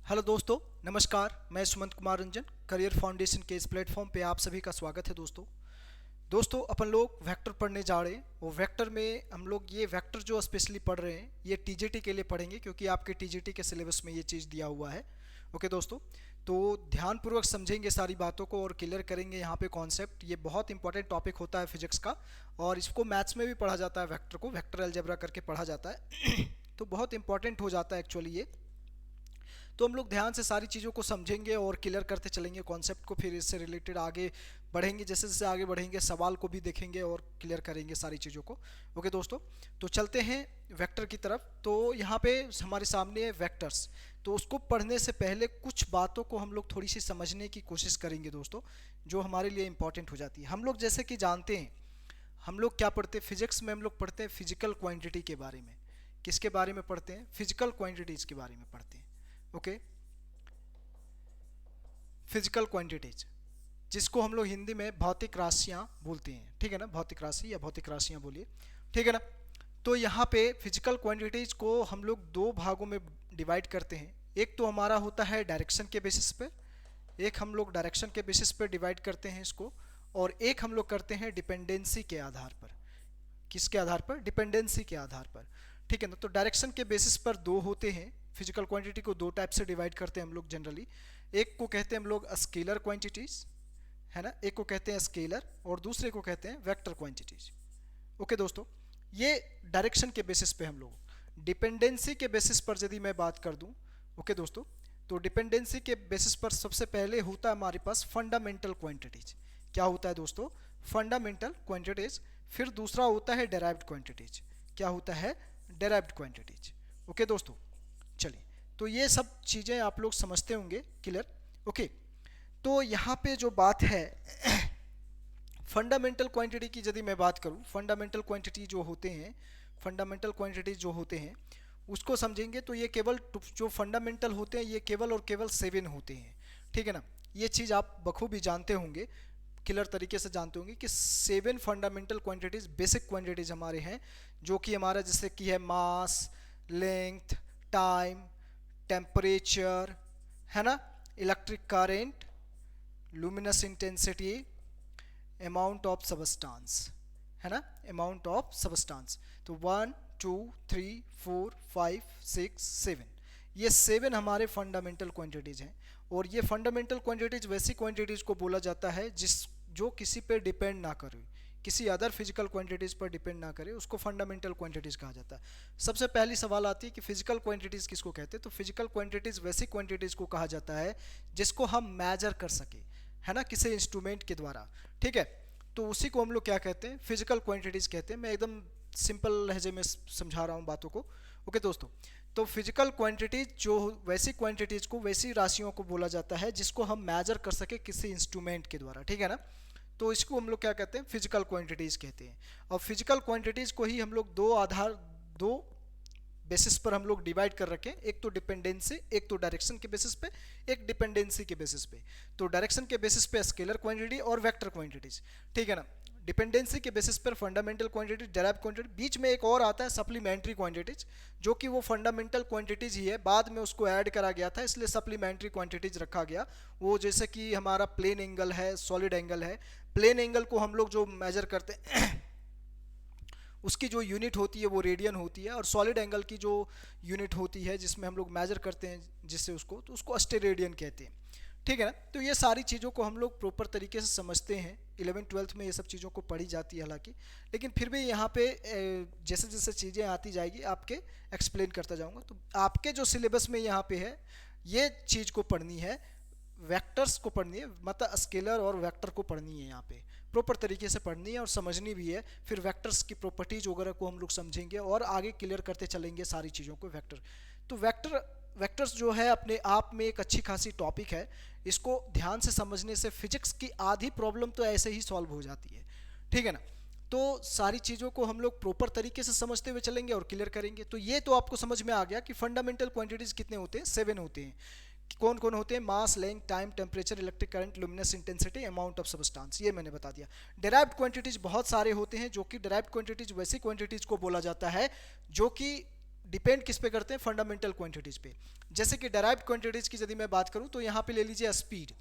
Hello दोस्तों, नमस्कार। मैं सुमंत कुमार रंजन, करियर फाउंडेशन के इस प्लेटफॉर्म पे आप सभी का स्वागत है। दोस्तों अपन लोग वेक्टर पढ़ने जा रहे हैं। वो वेक्टर में हम लोग ये वेक्टर जो स्पेशली पढ़ रहे हैं ये टीजीटी के लिए पढ़ेंगे, क्योंकि आपके टीजीटी के सिलेबस में ये चीज़ दिया हुआ है। ओके दोस्तों, तो ध्यानपूर्वक समझेंगे सारी बातों को और क्लियर करेंगे यहाँ पे कॉन्सेप्ट। ये बहुत इंपॉर्टेंट टॉपिक होता है फिजिक्स का, और इसको मैथ्स में भी पढ़ा जाता है। वेक्टर को वेक्टर अलजेब्रा करके पढ़ा जाता है तो बहुत इंपॉर्टेंट हो जाता है एक्चुअली ये। तो हम लोग ध्यान से सारी चीज़ों को समझेंगे और क्लियर करते चलेंगे कॉन्सेप्ट को, फिर इससे रिलेटेड आगे बढ़ेंगे। जैसे जैसे आगे बढ़ेंगे सवाल को भी देखेंगे और क्लियर करेंगे सारी चीज़ों को। ओके दोस्तों, तो चलते हैं वेक्टर की तरफ। तो यहाँ पे हमारे सामने है वेक्टर्स। तो उसको पढ़ने से पहले कुछ बातों को हम लोग थोड़ी सी समझने की कोशिश करेंगे दोस्तों, जो हमारे लिए इंपॉर्टेंट हो जाती है। हम लोग जैसे कि जानते हैं, हम लोग क्या पढ़ते हैं फिजिक्स में, हम लोग पढ़ते हैं फिजिकल क्वांटिटी के बारे में। किसके बारे में पढ़ते हैं? फिजिकल क्वांटिटीज के बारे में पढ़ते हैं। ओके, फिजिकल क्वांटिटीज, जिसको हम लोग हिंदी में भौतिक राशियां बोलते हैं। ठीक है ना, भौतिक राशि या भौतिक राशियां बोलिए। ठीक है ना। तो यहाँ पे फिजिकल क्वांटिटीज को हम लोग दो भागों में डिवाइड करते हैं। एक तो हमारा होता है डायरेक्शन के बेसिस पे, एक हम लोग डायरेक्शन के बेसिस पे डिवाइड करते हैं इसको, और एक हम लोग करते हैं डिपेंडेंसी के आधार पर। किसके आधार पर? डिपेंडेंसी के आधार पर। ठीक है ना। तो डायरेक्शन के बेसिस पर दो होते हैं। फिजिकल क्वांटिटी को दो टाइप से डिवाइड करते हैं हम लोग जनरली। एक को कहते हैं हम लोग स्केलर क्वांटिटीज, है ना, एक को कहते हैं स्केलर, और दूसरे को कहते हैं वेक्टर क्वांटिटीज। ओके दोस्तों, ये डायरेक्शन के बेसिस पे हम लोग। डिपेंडेंसी के बेसिस पर यदि मैं बात कर दूं, ओके दोस्तों, तो डिपेंडेंसी के बेसिस पर सबसे पहले होता है हमारे पास फंडामेंटल क्वांटिटीज। क्या होता है दोस्तों? Fundamental quantities. फिर दूसरा होता है डेराइव्ड क्वांटिटीज। क्या होता है? Derived quantities. ओके दोस्तों, चलिए, तो ये सब चीज़ें आप लोग समझते होंगे क्लियर। ओके, तो यहाँ पे जो बात है फंडामेंटल क्वांटिटी की यदि मैं बात करूँ, फंडामेंटल क्वांटिटी जो होते हैं, फंडामेंटल क्वांटिटी जो होते हैं उसको समझेंगे तो ये केवल जो फंडामेंटल होते हैं ये केवल और केवल 7 होते हैं। ठीक है ना। ये चीज़ आप बखूबी जानते होंगे, क्लियर तरीके से जानते होंगे कि 7 फंडामेंटल क्वांटिटीज, बेसिक क्वांटिटीज हमारे हैं, जो कि हमारा जैसे कि है मास, लेंथ, टाइम, टेम्परेचर, है ना, electric current, luminous intensity, amount of substance, है ना, अमाउंट ऑफ सबस्टांस। तो 1 2 3 4 5 6 7, ये 7 हमारे फंडामेंटल क्वांटिटीज हैं। और ये फंडामेंटल क्वांटिटीज वैसी क्वांटिटीज को बोला जाता है जो किसी पे डिपेंड ना करे, किसी अदर फिजिकल क्वांटिटीज पर डिपेंड ना करे, उसको फंडामेंटल क्वांटिटीज कहा जाता है। सबसे पहली सवाल आती है कि फिजिकल क्वांटिटीज किसको कहते हैं? तो फिजिकल क्वांटिटीज वैसी क्वांटिटीज को कहा जाता है जिसको हम मेजर कर सके, है ना, किसी इंस्ट्रूमेंट के द्वारा। ठीक है, तो उसी को हम लोग क्या कहते हैं? फिजिकल क्वांटिटीज कहते हैं। मैं एकदम सिंपल लहजे में समझा रहा हूँ बातों को। ओके दोस्तों, तो फिजिकल क्वांटिटीज जो वैसी क्वांटिटीज को, वैसी राशियों को बोला जाता है जिसको हम मेजर कर सके किसी इंस्ट्रूमेंट के द्वारा। ठीक है ना। तो इसको हम लोग क्या कहते हैं? फिजिकल क्वांटिटीज कहते हैं। और फिजिकल क्वांटिटीज को ही हम लोग दो बेसिस पर हम लोग डिवाइड कर रखे हैं। एक तो डिपेंडेंसी, एक तो डायरेक्शन के बेसिस पे, एक डिपेंडेंसी के बेसिस पे। तो डायरेक्शन के बेसिस पे स्केलर क्वांटिटी और वेक्टर क्वांटिटीज। ठीक है ना। डिपेंडेंसी के बेसिस पर फंडामेंटल क्वांटिटी, डेराइव्ड क्वांटिटी, बीच में एक और आता है सप्लीमेंट्री क्वांटिटीज, जो कि वो फंडामेंटल क्वांटिटीज ही है, बाद में उसको ऐड करा गया था इसलिए सप्लीमेंट्री क्वांटिटीज रखा गया। वो जैसे कि हमारा प्लेन एंगल है, सॉलिड एंगल है। प्लेन एंगल को हम लोग जो मेजर करते हैं उसकी जो यूनिट होती है वो रेडियन होती है, और सॉलिड एंगल की जो यूनिट होती है जिसमें हम लोग मेजर करते हैं जिससे उसको, तो उसको अस्टेरेडियन कहते हैं। ठीक है ना। तो ये सारी चीज़ों को हम लोग प्रॉपर तरीके से समझते हैं। 11th-12th में ये सब चीज़ों को पढ़ी जाती है हालांकि, लेकिन फिर भी यहाँ पे जैसे जैसे चीज़ें आती जाएगी आपके एक्सप्लेन करता जाऊँगा। तो आपके जो सिलेबस में यहाँ पे है ये चीज़ को पढ़नी है, वेक्टर्स को पढ़नी है, मतलब स्केलर और वेक्टर को पढ़नी है। यहाँ पे प्रॉपर तरीके से पढ़नी है और समझनी भी है। फिर वेक्टर्स की प्रॉपर्टीज वगैरह को हम लोग समझेंगे और आगे क्लियर करते चलेंगे सारी चीज़ों को। वेक्टर्स जो है अपने आप में एक अच्छी खासी टॉपिक है। इसको ध्यान से समझने से फिजिक्स की आधी प्रॉब्लम तो ऐसे ही सॉल्व हो जाती है। ठीक है ना। तो सारी चीज़ों को हम लोग प्रॉपर तरीके से समझते हुए चलेंगे और क्लियर करेंगे। तो ये तो आपको समझ में आ गया कि फंडामेंटल क्वांटिटीज कितने होते हैं? 7 होते हैं। कौन कौन होते हैं? Mass, length, time, temperature, electric current, luminous intensity, amount of substance, ये मैंने बता दिया। डेराइव्ड क्वांटिटीज बहुत सारे होते हैं, जो कि डेराइव्ड क्वांटिटीज वैसी क्वांटिटीज को बोला जाता है जो कि डिपेंड किस पे करते हैं, फंडामेंटल क्वांटिटीज पे। जैसे कि डेराइव्ड क्वांटिटीज की यदि मैं बात करूं तो यहाँ पे ले लीजिए स्पीड,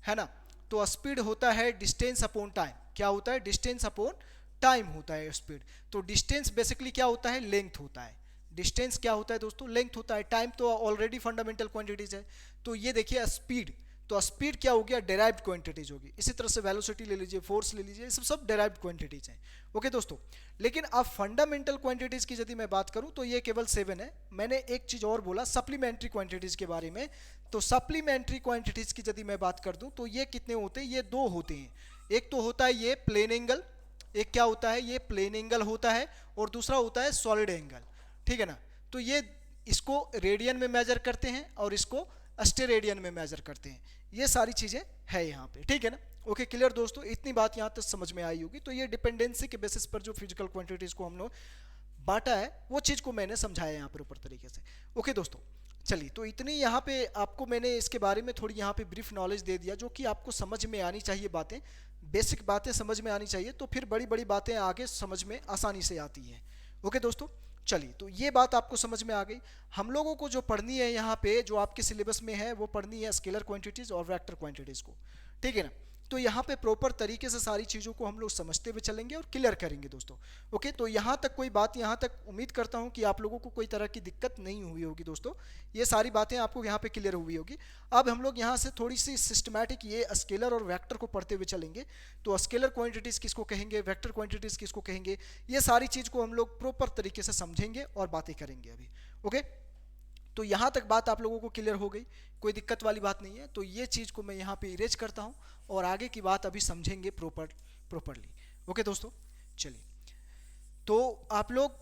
है ना। तो स्पीड होता है डिस्टेंस अपॉन टाइम। क्या होता है? डिस्टेंस अपॉन टाइम होता है स्पीड। तो डिस्टेंस बेसिकली क्या होता है? लेंथ होता है। डिस्टेंस क्या होता है दोस्तों? लेंथ होता है। टाइम तो ऑलरेडी फंडामेंटल क्वांटिटीज है। तो ये देखिए स्पीड, तो स्पीड क्या हो गया? डेराइव्ड क्वांटिटीज होगी। इसी तरह से वेलोसिटी ले लीजिए, फोर्स ले लीजिए, ये सब डेराइव्ड क्वांटिटीज हैं। ओके दोस्तों, लेकिन अब फंडामेंटल क्वांटिटीज की यदि मैं बात करूं तो ये केवल 7 है। मैंने एक चीज और बोला सप्लीमेंट्री क्वांटिटीज के बारे में। तो सप्लीमेंट्री क्वांटिटीज की यदि मैं बात कर दूं तो ये कितने होते हैं? ये 2 होते हैं। एक तो होता है ये प्लेन एंगल, एक क्या होता है? ये प्लेन एंगल होता है, और दूसरा होता है सॉलिड एंगल, ठीक है ना। तो ये इसको रेडियन में मेजर करते हैं और इसको स्टेरेडियन में मेजर करते हैं। ये सारी चीजें है यहाँ पे, ठीक है ना। ओके क्लियर दोस्तों, इतनी बात यहाँ तक समझ में आई होगी। तो ये डिपेंडेंसी के बेसिस पर जो फिजिकल क्वांटिटीज को हम लोग बांटा है वो चीज को मैंने समझाया यहाँ पर ऊपर तरीके से। ओके दोस्तों, चलिए तो इतनी यहाँ पे आपको मैंने इसके बारे में थोड़ी यहाँ पे ब्रीफ नॉलेज दे दिया, जो कि आपको समझ में आनी चाहिए। बातें, बेसिक बातें समझ में आनी चाहिए, तो फिर बड़ी बड़ी बातें आगे समझ में आसानी से आती हैं। ओके दोस्तों, चलिए तो ये बात आपको समझ में आ गई। हम लोगों को जो पढ़नी है यहाँ पे, जो आपके सिलेबस में है, वो पढ़नी है स्केलर क्वांटिटीज और वेक्टर क्वांटिटीज को, ठीक है ना। तो यहाँ पे प्रॉपर तरीके से सारी चीज़ों को हम लोग समझते हुए चलेंगे और क्लियर करेंगे दोस्तों। ओके, तो यहाँ तक कोई बात, यहाँ तक उम्मीद करता हूँ कि आप लोगों को कोई तरह की दिक्कत नहीं हुई होगी दोस्तों। ये सारी बातें आपको यहाँ पे क्लियर हुई होगी। अब हम लोग यहाँ से थोड़ी सी सिस्टमैटिक ये स्केलर और वेक्टर को पढ़ते हुए चलेंगे। तो स्केलर क्वांटिटीज़ किसको कहेंगे, वेक्टर क्वांटिटीज़ किसको कहेंगे, ये सारी चीज़ को हम लोग प्रॉपर तरीके से समझेंगे और बातें करेंगे अभी। ओके, तो यहाँ तक बात आप लोगों को क्लियर हो गई, कोई दिक्कत वाली बात नहीं है। तो ये चीज़ को मैं यहाँ पे इरेज करता हूँ और आगे की बात अभी समझेंगे प्रॉपरली। ओके दोस्तों, चलिए तो आप लोग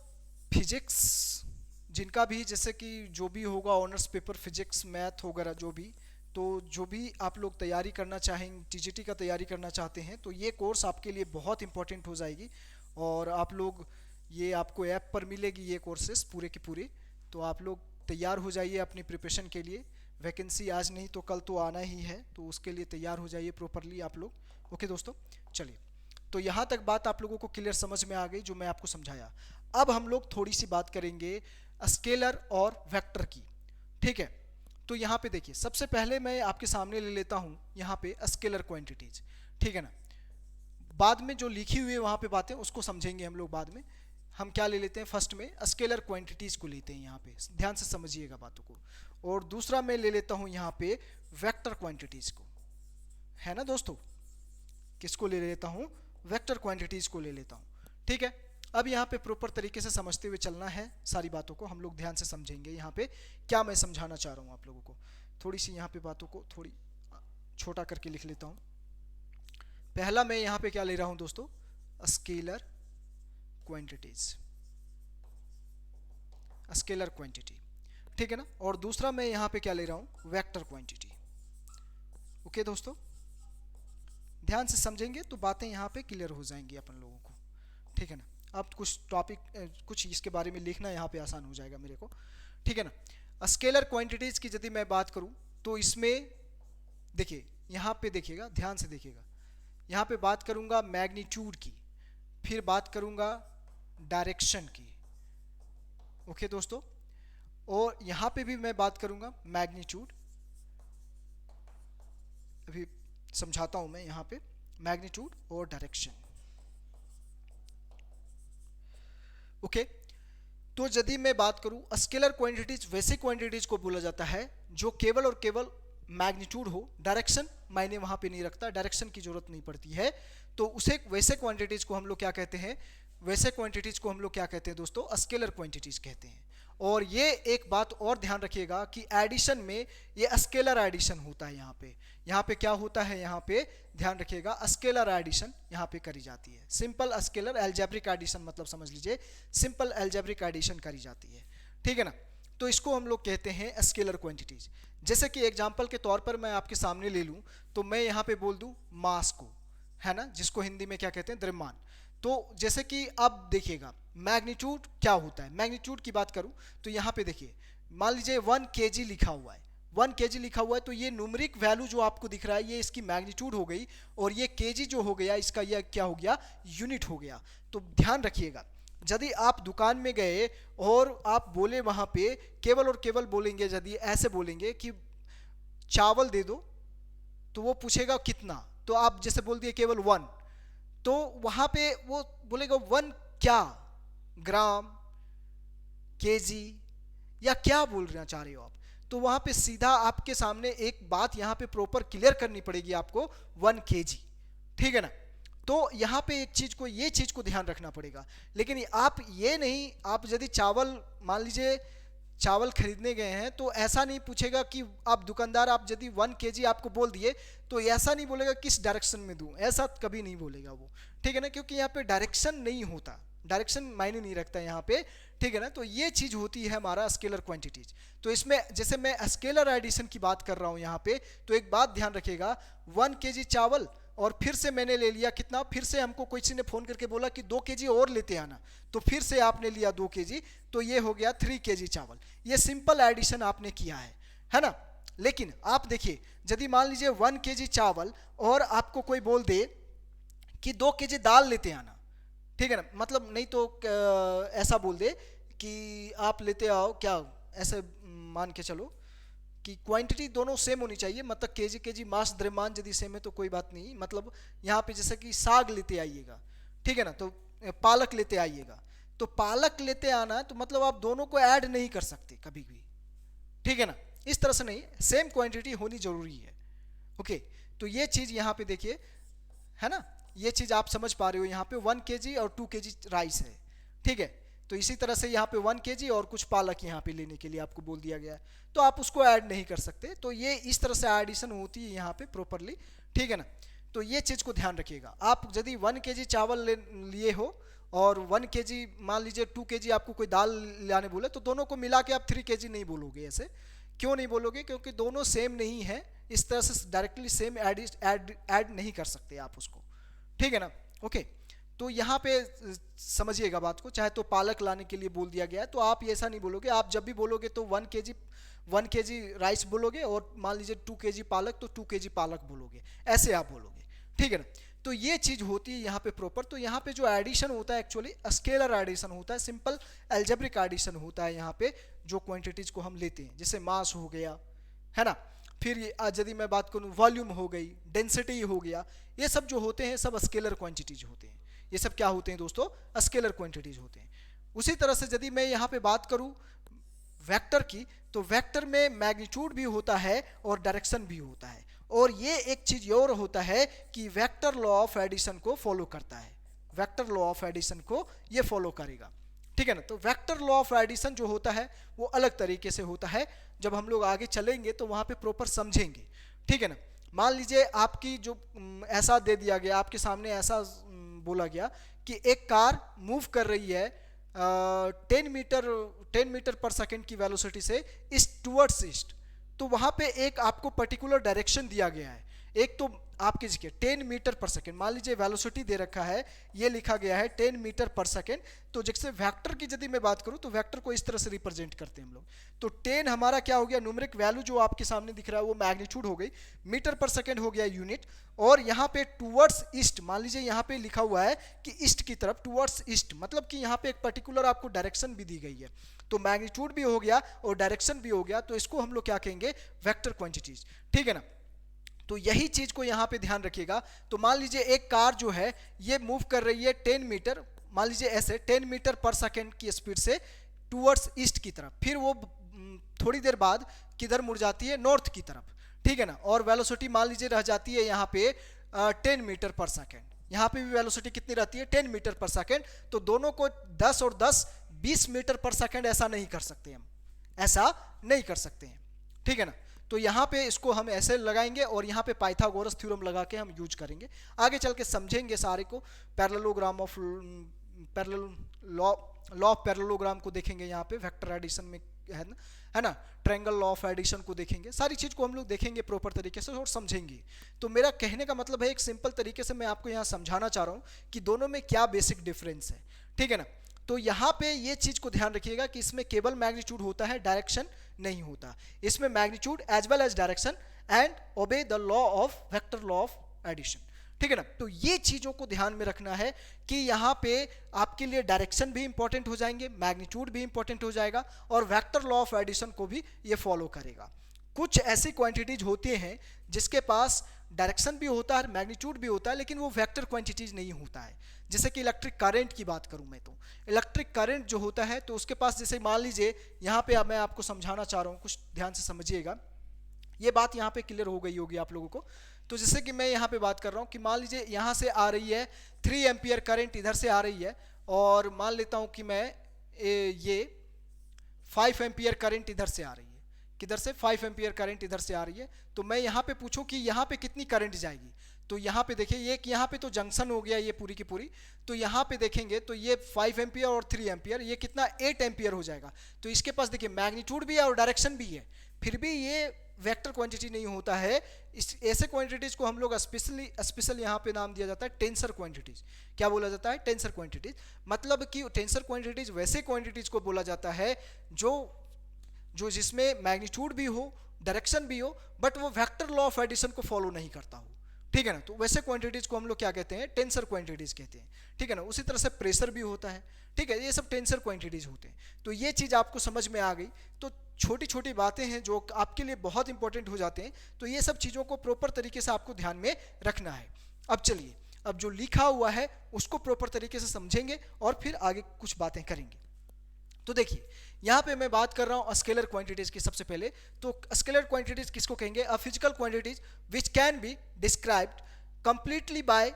फिजिक्स जिनका भी, जैसे कि जो भी होगा ऑनर्स पेपर फिजिक्स मैथ वगैरह जो भी, तो जो भी आप लोग तैयारी करना चाहेंगे, टीजीटी का तैयारी करना चाहते हैं, तो ये कोर्स आपके लिए बहुत इंपॉर्टेंट हो जाएगी। और आप लोग, ये आपको ऐप पर मिलेगी ये कोर्सेस पूरे के पूरे। तो आप लोग तैयार हो जाइए अपनी प्रिपरेशन के लिए। वैकेंसी आज नहीं तो कल तो आना ही है, तो उसके लिए तैयार हो जाइए प्रॉपरली आप लोग। ओके दोस्तों, चलिए तो यहाँ तक बात आप लोगों को क्लियर समझ में आ गई जो मैं आपको समझाया। अब हम लोग थोड़ी सी बात करेंगे स्केलर और वेक्टर की, ठीक है। तो यहाँ पे देखिए, सबसे पहले मैं आपके सामने ले लेता हूँ यहाँ पे स्केलर क्वांटिटीज, ठीक है ना। बाद में जो लिखी हुई है वहाँ पे बातें, उसको समझेंगे हम लोग बाद में। हम क्या ले लेते हैं, फर्स्ट में स्केलर क्वांटिटीज को लेते हैं यहाँ पे, ध्यान से समझिएगा बातों को। और दूसरा मैं ले लेता हूँ यहाँ पे वेक्टर क्वांटिटीज को, है ना दोस्तों। किसको ले लेता हूँ? वेक्टर क्वांटिटीज को ले लेता हूँ, ठीक है। अब यहाँ पे प्रॉपर तरीके से समझते हुए चलना है, सारी बातों को हम लोग ध्यान से समझेंगे। यहाँ पे क्या मैं समझाना चाह रहा हूँ आप लोगों को, थोड़ी सी यहाँ पे बातों को थोड़ी छोटा करके लिख लेता हूँ। पहला मैं यहाँ पे क्या ले रहा हूँ दोस्तों, स्केलर क्वांटिटीज, स्केलर क्वांटिटी, ठीक है ना। और दूसरा मैं यहाँ पे क्या ले रहा हूँ, वेक्टर क्वांटिटी। ओके दोस्तों, ध्यान से समझेंगे तो बातें यहाँ पे क्लियर हो जाएंगी अपन लोगों को, ठीक है ना। अब कुछ टॉपिक, कुछ इसके बारे में लिखना यहाँ पे आसान हो जाएगा मेरे को, ठीक है ना। स्केलर क्वांटिटीज की यदि मैं बात करूँ तो इसमें देखिए, यहाँ पे देखिएगा, ध्यान से देखिएगा। यहाँ पे बात करूँगा मैग्नीट्यूड की, फिर बात करूँगा डायरेक्शन की। ओके दोस्तों, और यहाँ पे भी मैं बात करूँगा मैग्नीट्यूड, अभी समझाता हूँ मैं यहाँ पे मैग्नीट्यूड और डायरेक्शन। ओके, तो यदि मैं बात करूँ स्केलर क्वांटिटीज, वैसे क्वांटिटीज को बोला जाता है जो केवल और केवल मैग्नीट्यूड हो, डायरेक्शन मायने वहाँ पे नहीं रखता, डायरेक्शन की जरूरत नहीं पड़ती है। तो उसे, वैसे क्वांटिटीज को हम लोग क्या कहते हैं, वैसे क्वांटिटीज को हम लोग क्या कहते हैं दोस्तों, स्केलर क्वांटिटीज कहते हैं। और ये एक बात और ध्यान रखिएगा कि एडिशन में ये स्केलर एडिशन होता है। यहाँ पे क्या होता है, यहाँ पे ध्यान रखिएगा, स्केलर एडिशन यहाँ पे करी जाती है। सिंपल स्केलर एल्जेब्रिक एडिशन, मतलब समझ लीजिए सिंपल एल्जेब्रिक एडिशन करी जाती है, ठीक है ना। तो इसको हम लोग कहते हैं स्केलर क्वांटिटीज। जैसे कि एग्जांपल के तौर पर मैं आपके सामने ले लूँ, तो मैं यहाँ पे बोल दूँ मास को, है ना, जिसको हिंदी में क्या कहते हैं, द्रव्यमान। तो जैसे कि अब देखिएगा मैग्नीट्यूड क्या होता है। मैग्नीट्यूड की बात करूं तो यहाँ पे देखिए, मान लीजिए 1 kg लिखा हुआ है, 1 kg लिखा हुआ है, तो ये न्यूमेरिक वैल्यू जो आपको दिख रहा है ये इसकी मैग्नीट्यूड हो गई, और ये kg जो हो गया इसका ये क्या हो गया, यूनिट हो गया। तो ध्यान रखिएगा, यदि आप दुकान में गए और आप बोले वहां पे केवल और केवल बोलेंगे, यदि ऐसे बोलेंगे कि चावल दे दो, तो वो पूछेगा कितना, तो आप जैसे बोल दिए केवल 1, तो वहां पे वो बोलेगा 1 क्या, ग्राम, केजी, या क्या बोलना चाह रहे हो आप। तो वहां पे सीधा आपके सामने एक बात यहाँ पे प्रॉपर क्लियर करनी पड़ेगी आपको, 1 केजी, ठीक है ना। तो यहाँ पे एक चीज को, ये चीज को ध्यान रखना पड़ेगा। लेकिन आप ये नहीं, आप यदि चावल, मान लीजिए चावल खरीदने गए हैं, तो ऐसा नहीं पूछेगा कि आप दुकानदार, आप यदि 1 केजी आपको बोल दिए, तो ऐसा नहीं बोलेगा किस डायरेक्शन में दूं, ऐसा कभी नहीं बोलेगा वो, ठीक है ना, क्योंकि यहाँ पे डायरेक्शन नहीं होता, डायरेक्शन मायने नहीं रखता यहाँ पे, ठीक है ना। तो ये चीज होती है हमारा स्केलर क्वांटिटीज। तो इसमें जैसे मैं स्केलर एडिशन की बात कर रहा हूँ यहाँ पे, तो एक बात ध्यान रखिएगा, 1 केजी चावल, और फिर से मैंने ले लिया कितना, फिर से हमको किसी ने फोन करके बोला कि 2 केजी और लेते आना, तो फिर से आपने लिया 2 केजी, तो ये हो गया 3 केजी चावल। ये सिंपल एडिशन आपने किया है ना। लेकिन आप देखिए, यदि मान लीजिए 1 केजी चावल और आपको कोई बोल दे कि 2 केजी दाल लेते आना, ठीक है ना, मतलब नहीं तो ऐसा बोल दे कि आप लेते आओ क्या, ऐसे मान के चलो कि क्वांटिटी दोनों सेम होनी चाहिए, मतलब केजी केजी मास द्रव्यमान यदि सेम है तो कोई बात नहीं, मतलब यहाँ पे जैसे कि साग लेते आइएगा, ठीक है ना, तो पालक लेते आइएगा, तो पालक लेते आना, तो मतलब आप दोनों को ऐड नहीं कर सकते कभी भी, ठीक है ना, इस तरह से नहीं, सेम क्वांटिटी होनी जरूरी है। ओके, तो ये चीज यहाँ पे देखिए, है ना, ये चीज आप समझ पा रहे हो, यहाँ पे 1 केजी और 2 केजी राइस है, ठीक है। तो इसी तरह से यहाँ पे 1 केजी और कुछ पालक यहाँ पे लेने के लिए आपको बोल दिया गया है, तो आप उसको ऐड नहीं कर सकते। तो ये इस तरह से एडिशन होती है यहाँ पे प्रॉपरली, ठीक है ना। तो ये चीज को ध्यान रखिएगा। आप यदि 1 केजी चावल लिए हो और 1 केजी, मान लीजिए 2 केजी आपको कोई दाल लाने बोले, तो दोनों को मिला के आप 3 केजी नहीं बोलोगे। ऐसे क्यों नहीं बोलोगे? क्योंकि दोनों सेम नहीं है, इस तरह से डायरेक्टली सेम ऐड नहीं कर सकते आप उसको, ठीक है ना। ओके, तो यहाँ पे समझिएगा बात को, चाहे तो पालक लाने के लिए बोल दिया गया है, तो आप ऐसा नहीं बोलोगे। आप जब भी बोलोगे तो 1 केजी राइस बोलोगे, और मान लीजिए 2 केजी पालक, तो 2 केजी पालक बोलोगे, ऐसे आप बोलोगे, ठीक है ना। तो ये चीज होती है यहाँ पे प्रॉपर। तो यहाँ पे जो एडिशन होता है एक्चुअली स्केलर एडिशन होता है, सिंपल एल्जेब्रिक एडिशन होता है यहाँ पे, जो क्वांटिटीज को हम लेते हैं, जैसे मास हो गया, है ना, फिर यदि मैं बात करूँ वॉल्यूम हो गई, डेंसिटी हो गया, ये सब जो होते हैं सब स्केलर क्वांटिटीज होते हैं। ये सब क्या होते हैं दोस्तों? स्केलर क्वांटिटीज होते हैं। उसी तरह से यदि मैं यहाँ पे बात करूँ वेक्टर की, तो वेक्टर में मैग्नीट्यूड भी होता है और डायरेक्शन भी होता है, और ये एक चीज और होता है कि वेक्टर लॉ ऑफ एडिशन को फॉलो करता है, वेक्टर लॉ ऑफ एडिशन को ये फॉलो करेगा, ठीक है ना। तो वेक्टर लॉ ऑफ एडिशन जो होता है वो अलग तरीके से होता है, जब हम लोग आगे चलेंगे तो वहां पे प्रॉपर समझेंगे, ठीक है ना। मान लीजिए आपकी जो ऐसा दे दिया गया, आपके सामने ऐसा बोला गया कि एक कार मूव कर रही है 10 मीटर पर सेकेंड की वेलोसिटी से ईस्ट टुवर्ड्स ईस्ट, तो वहां पे एक आपको पर्टिकुलर डायरेक्शन दिया गया है। एक तो आपके 10 मीटर पर सेकेंड, मान लीजिए वेलोसिटी दे रखा है, ये लिखा गया है 10 मीटर पर सेकेंड। तो जैसे वेक्टर की यदि मैं बात करूं तो वेक्टर को इस तरह से रिप्रेजेंट करते हैं हम लोग। तो 10 हमारा क्या हो गया, न्यूमेरिक वैल्यू जो आपके सामने दिख रहा है वो मैग्नीट्यूड हो गई, मीटर पर सेकेंड हो गया यूनिट, और यहाँ पे टुवर्ड्स ईस्ट, मान लीजिए यहाँ पे लिखा हुआ है कि ईस्ट की तरफ, टुवर्ड्स ईस्ट, मतलब कि यहाँ पे एक पर्टिकुलर आपको डायरेक्शन भी दी गई है। तो मैग्नीट्यूड भी हो गया और डायरेक्शन भी हो गया, तो इसको हम लोग क्या कहेंगे, वेक्टर क्वांटिटीज, ठीक है ना। तो यही चीज को यहाँ पे ध्यान रखिएगा। तो मान लीजिए एक कार जो है ये मूव कर रही है 10 मीटर, मान लीजिए ऐसे 10 मीटर पर सेकेंड की स्पीड से टुवर्ड्स ईस्ट की तरफ, फिर वो थोड़ी देर बाद किधर मुड़ जाती है, नॉर्थ की तरफ, ठीक है ना। और वेलोसिटी मान लीजिए रह जाती है यहाँ पे 10 मीटर पर सेकेंड, यहाँ पे भी वेलोसिटी कितनी रहती है, 10 मीटर पर सेकेंड। तो दोनों को 10 और 10 20 मीटर पर सेकेंड ऐसा नहीं कर सकते, हम ऐसा नहीं कर सकते हैं, ठीक है ना। तो यहाँ पे इसको हम ऐसे लगाएंगे और यहाँ पे पाइथागोरस थ्योरम लगा के हम यूज करेंगे, आगे चल के समझेंगे सारे को। Parallelogram of law of parallelogram को देखेंगे, यहाँ पे वेक्टर एडिशन में है ना, ट्रायंगल लॉ ऑफ एडिशन को देखेंगे, सारी चीज को हम लोग देखेंगे प्रॉपर तरीके से और समझेंगे। तो मेरा कहने का मतलब है एक सिंपल तरीके से मैं आपको यहाँ समझाना चाह रहा हूँ कि दोनों में क्या बेसिक डिफरेंस है, ठीक है ना। तो यहाँ पे ये चीज को ध्यान रखिएगा कि इसमें केवल मैग्नीट्यूड होता है, डायरेक्शन नहीं होता। इसमें magnitude as well as direction and obey the law of vector law of addition, ठीक है ना। तो ये चीजों को ध्यान में रखना है कि यहाँ पे आपके लिए डायरेक्शन भी इंपॉर्टेंट हो जाएंगे, मैग्नीट्यूड भी इंपॉर्टेंट हो जाएगा, और वेक्टर लॉ ऑफ एडिशन को भी ये फॉलो करेगा। कुछ ऐसी क्वांटिटीज होती हैं जिसके पास डायरेक्शन भी होता है, मैग्नीट्यूड भी होता है, लेकिन वो वेक्टर क्वांटिटीज नहीं होता है। जैसे कि इलेक्ट्रिक करंट की बात करूं मैं, तो इलेक्ट्रिक करंट जो होता है तो उसके पास, जैसे मान लीजिए यहाँ पे मैं आपको समझाना चाह रहा हूँ, कुछ ध्यान से समझिएगा, ये बात यहाँ पे क्लियर हो गई होगी आप लोगों को। तो जैसे कि मैं यहाँ पे बात कर रहा हूँ कि मान लीजिए यहाँ से आ रही है 3 एम्पियर करंट, इधर से आ रही है, और मान लेता हूँ कि मैं ये 5 एम्पियर करंट इधर से आ रही है, किधर से 5 एम्पियर करंट इधर से आ रही है। तो मैं यहाँ पे पूछूं कि यहाँ पे कितनी करंट जाएगी, तो यहाँ पे देखिए ये यहाँ पे तो जंक्शन हो गया ये पूरी की पूरी, तो यहाँ पे देखेंगे तो ये 5 एम्पियर और 3 एम्पियर, ये कितना 8 एम्पियर हो जाएगा। तो इसके पास देखिए मैग्नीट्यूड भी है और डायरेक्शन भी है, फिर भी ये वेक्टर क्वांटिटी नहीं होता है। इस ऐसे क्वांटिटीज को हम लोग स्पेशल यहाँ पे नाम दिया जाता है टेंसर क्वांटिटीज। क्या बोला जाता है? Tensor quantities. मतलब कि टेंसर क्वांटिटीज वैसे क्वांटिटीज को बोला जाता है जो जिसमें मैग्नीट्यूड भी हो, डायरेक्शन भी हो, बट वो वेक्टर लॉ ऑफ एडिशन को फॉलो नहीं करता हो, ठीक है ना। तो वैसे क्वांटिटीज को हम लोग क्या कहते हैं? टेंसर क्वांटिटीज कहते हैं, ठीक है ना। उसी तरह से प्रेशर भी होता है, ठीक है, ये सब टेंसर क्वांटिटीज होते हैं। तो ये चीज़ आपको समझ में आ गई। तो छोटी छोटी बातें हैं जो आपके लिए बहुत इंपॉर्टेंट हो जाते हैं, तो ये सब चीज़ों को प्रॉपर तरीके से आपको ध्यान में रखना है। अब चलिए, अब जो लिखा हुआ है उसको प्रॉपर तरीके से समझेंगे और फिर आगे कुछ बातें करेंगे। तो देखिए यहाँ पे मैं बात कर रहा हूँ स्केलर क्वांटिटीज की। सबसे पहले तो स्केलर क्वांटिटीज किसको कहेंगे? A physical quantities which can be described completely by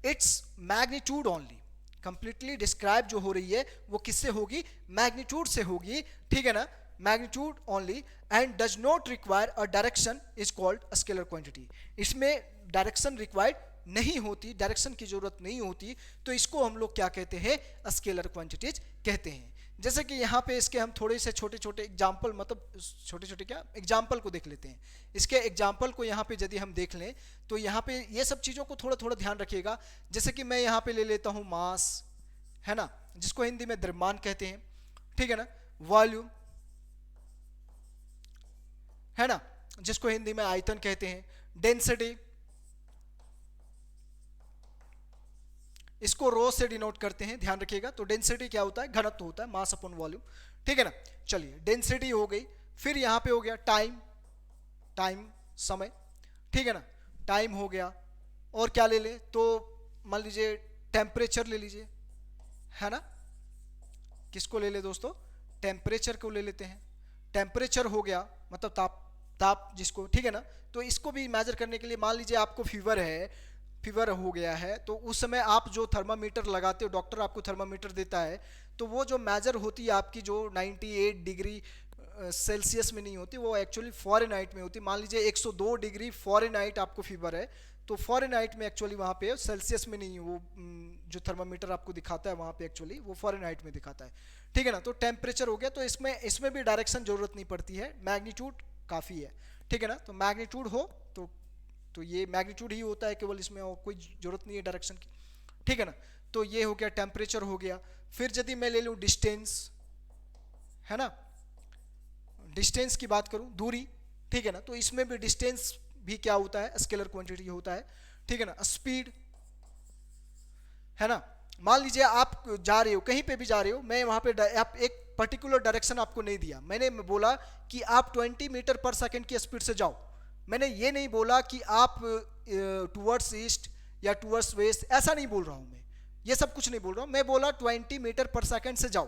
its magnitude only. Completely describe जो हो रही है वो किससे होगी? मैग्नीट्यूड से होगी, ठीक है ना, magnitude only, and does not require a direction is called a scalar quantity. इसमें डायरेक्शन रिक्वायर्ड नहीं होती, डायरेक्शन की जरूरत नहीं होती, तो इसको हम लोग क्या कहते हैं? स्केलर क्वांटिटीज कहते हैं। जैसे कि यहाँ पे इसके हम थोड़े से छोटे छोटे एग्जाम्पल, मतलब छोटे छोटे क्या एग्जाम्पल को देख लेते हैं। इसके एग्जाम्पल को यहाँ पे यदि हम देख लें तो यहाँ पे ये सब चीज़ों को थोड़ा थोड़ा ध्यान रखिएगा। जैसे कि मैं यहाँ पे ले लेता हूँ मास, है ना, जिसको हिंदी में द्रव्यमान कहते हैं, ठीक है ना, वॉल्यूम, है ना, जिसको हिंदी में आयतन कहते हैं, डेंसिटी, इसको रो से डिनोट करते हैं, ध्यान रखिएगा। तो डेंसिटी क्या होता है? घनत्व होता है, मास अपॉन वॉल्यूम, ठीक है ना। चलिए डेंसिटी हो गई, फिर यहाँ पे हो गया टाइम, टाइम समय, ठीक है ना, टाइम हो गया। और क्या ले ले? तो मान लीजिए टेम्परेचर ले लीजिए, है ना, किसको ले ले दोस्तों? टेम्परेचर को ले लेते हैं। टेम्परेचर हो गया मतलब ताप जिसको, ठीक है ना। तो इसको भी मेजर करने के लिए मान लीजिए आपको फीवर है, फीवर हो गया है, तो उस समय आप जो थर्मामीटर लगाते हो, डॉक्टर आपको थर्मामीटर देता है, तो वो जो मेजर होती है आपकी, जो 98 डिग्री सेल्सियस में नहीं होती, वो एक्चुअली फ़ारेनहाइट में होती है। मान लीजिए 102 डिग्री फ़ारेनहाइट आपको फीवर है, तो फ़ारेनहाइट में एक्चुअली वहाँ पे सेल्सियस में नहीं, वो जो थर्मामीटर आपको दिखाता है वहाँ पे एक्चुअली वो फ़ारेनहाइट में दिखाता है, ठीक है ना। तो टेम्परेचर हो गया, तो इसमें भी डायरेक्शन ज़रूरत नहीं पड़ती है, मैग्नीट्यूड काफ़ी है, ठीक है ना। तो मैग्नीट्यूड हो तो ये मैग्नीट्यूड ही होता है केवल, इसमें और कोई जरूरत नहीं है डायरेक्शन की, ठीक है ना। तो ये हो गया, टेम्परेचर हो गया। फिर यदि मैं ले लूँ डिस्टेंस, है ना, डिस्टेंस की बात करूँ, दूरी, ठीक है ना, तो इसमें भी डिस्टेंस भी क्या होता है? स्केलर क्वांटिटी होता है, ठीक है ना। स्पीड, है ना, मान लीजिए आप जा रहे हो, कहीं पे भी जा रहे हो, मैं वहाँ पे आप एक पर्टिकुलर डायरेक्शन आपको नहीं दिया, मैंने बोला कि आप 20 मीटर पर सेकेंड की स्पीड से जाओ। मैंने ये नहीं बोला कि आप टूवर्ड्स ईस्ट या टूवर्ड्स वेस्ट, ऐसा नहीं बोल रहा हूँ मैं, ये सब कुछ नहीं बोल रहा हूँ। मैं बोला 20 मीटर पर सेकेंड से जाओ,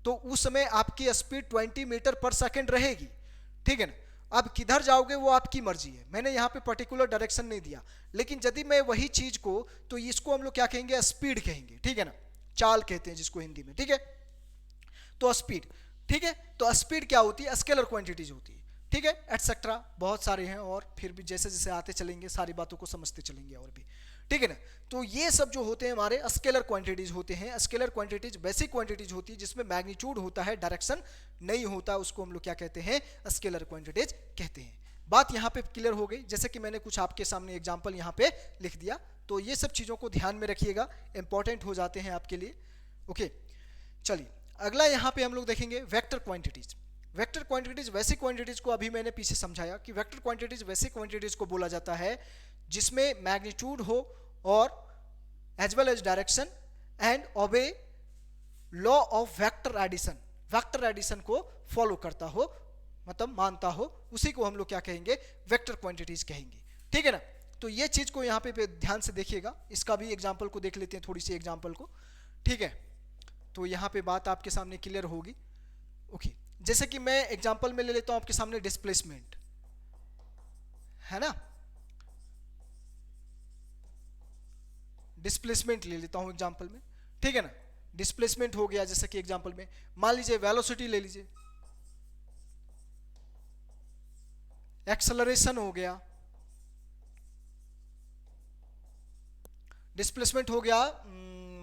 तो उस समय आपकी स्पीड 20 मीटर पर सेकेंड रहेगी, ठीक है ना। अब किधर जाओगे वो आपकी मर्जी है, मैंने यहाँ पे पर्टिकुलर डायरेक्शन नहीं दिया। लेकिन यदि मैं वही चीज को, तो इसको हम लोग क्या कहेंगे? स्पीड कहेंगे, ठीक है ना, चाल कहते हैं जिसको हिंदी में, ठीक है। तो स्पीड, ठीक है, तो स्पीड क्या होती है? स्केलर क्वांटिटीज होती है, ठीक है, एटसेट्रा बहुत सारे हैं, और फिर भी जैसे जैसे आते चलेंगे सारी बातों को समझते चलेंगे और भी, ठीक है ना। तो ये सब जो होते हैं हमारे स्केलर क्वांटिटीज होते हैं। स्केलर क्वांटिटीज बेसिक क्वांटिटीज होती है जिसमें मैग्नीट्यूड होता है, डायरेक्शन नहीं होता, उसको हम लोग क्या कहते हैं? स्केलर क्वांटिटीज कहते हैं। बात यहाँ पे क्लियर हो गई। जैसे कि मैंने कुछ आपके सामने एग्जाम्पल यहाँ पे लिख दिया, तो ये सब चीज़ों को ध्यान में रखिएगा, इंपॉर्टेंट हो जाते हैं आपके लिए, ओके। चलिए अगला यहाँ पे हम लोग देखेंगे वेक्टर क्वांटिटीज। वेक्टर क्वांटिटीज वैसी क्वांटिटीज को अभी मैंने पीछे समझाया कि वेक्टर क्वांटिटीज वैसी क्वांटिटीज को बोला जाता है जिसमें मैग्नीट्यूड हो और as well as direction and obey law of vector addition, vector addition को फॉलो करता हो, मतलब मानता हो, उसी को हम लोग क्या कहेंगे, वेक्टर क्वांटिटीज कहेंगे। ठीक है ना। तो ये चीज को यहाँ पे ध्यान से देखिएगा। इसका भी एग्जांपल को देख लेते हैं, थोड़ी सी एग्जांपल को। ठीक है, तो यहाँ पे बात आपके सामने क्लियर होगी। ओके, जैसे कि मैं एग्जांपल में ले लेता हूँ आपके सामने डिस्प्लेसमेंट, है ना, डिस्प्लेसमेंट ले लेता हूँ एग्जांपल में। ठीक है ना, डिस्प्लेसमेंट हो गया जैसे कि एग्जांपल में, मान लीजिए वेलोसिटी ले लीजिए, एक्सेलरेशन हो गया, डिस्प्लेसमेंट हो गया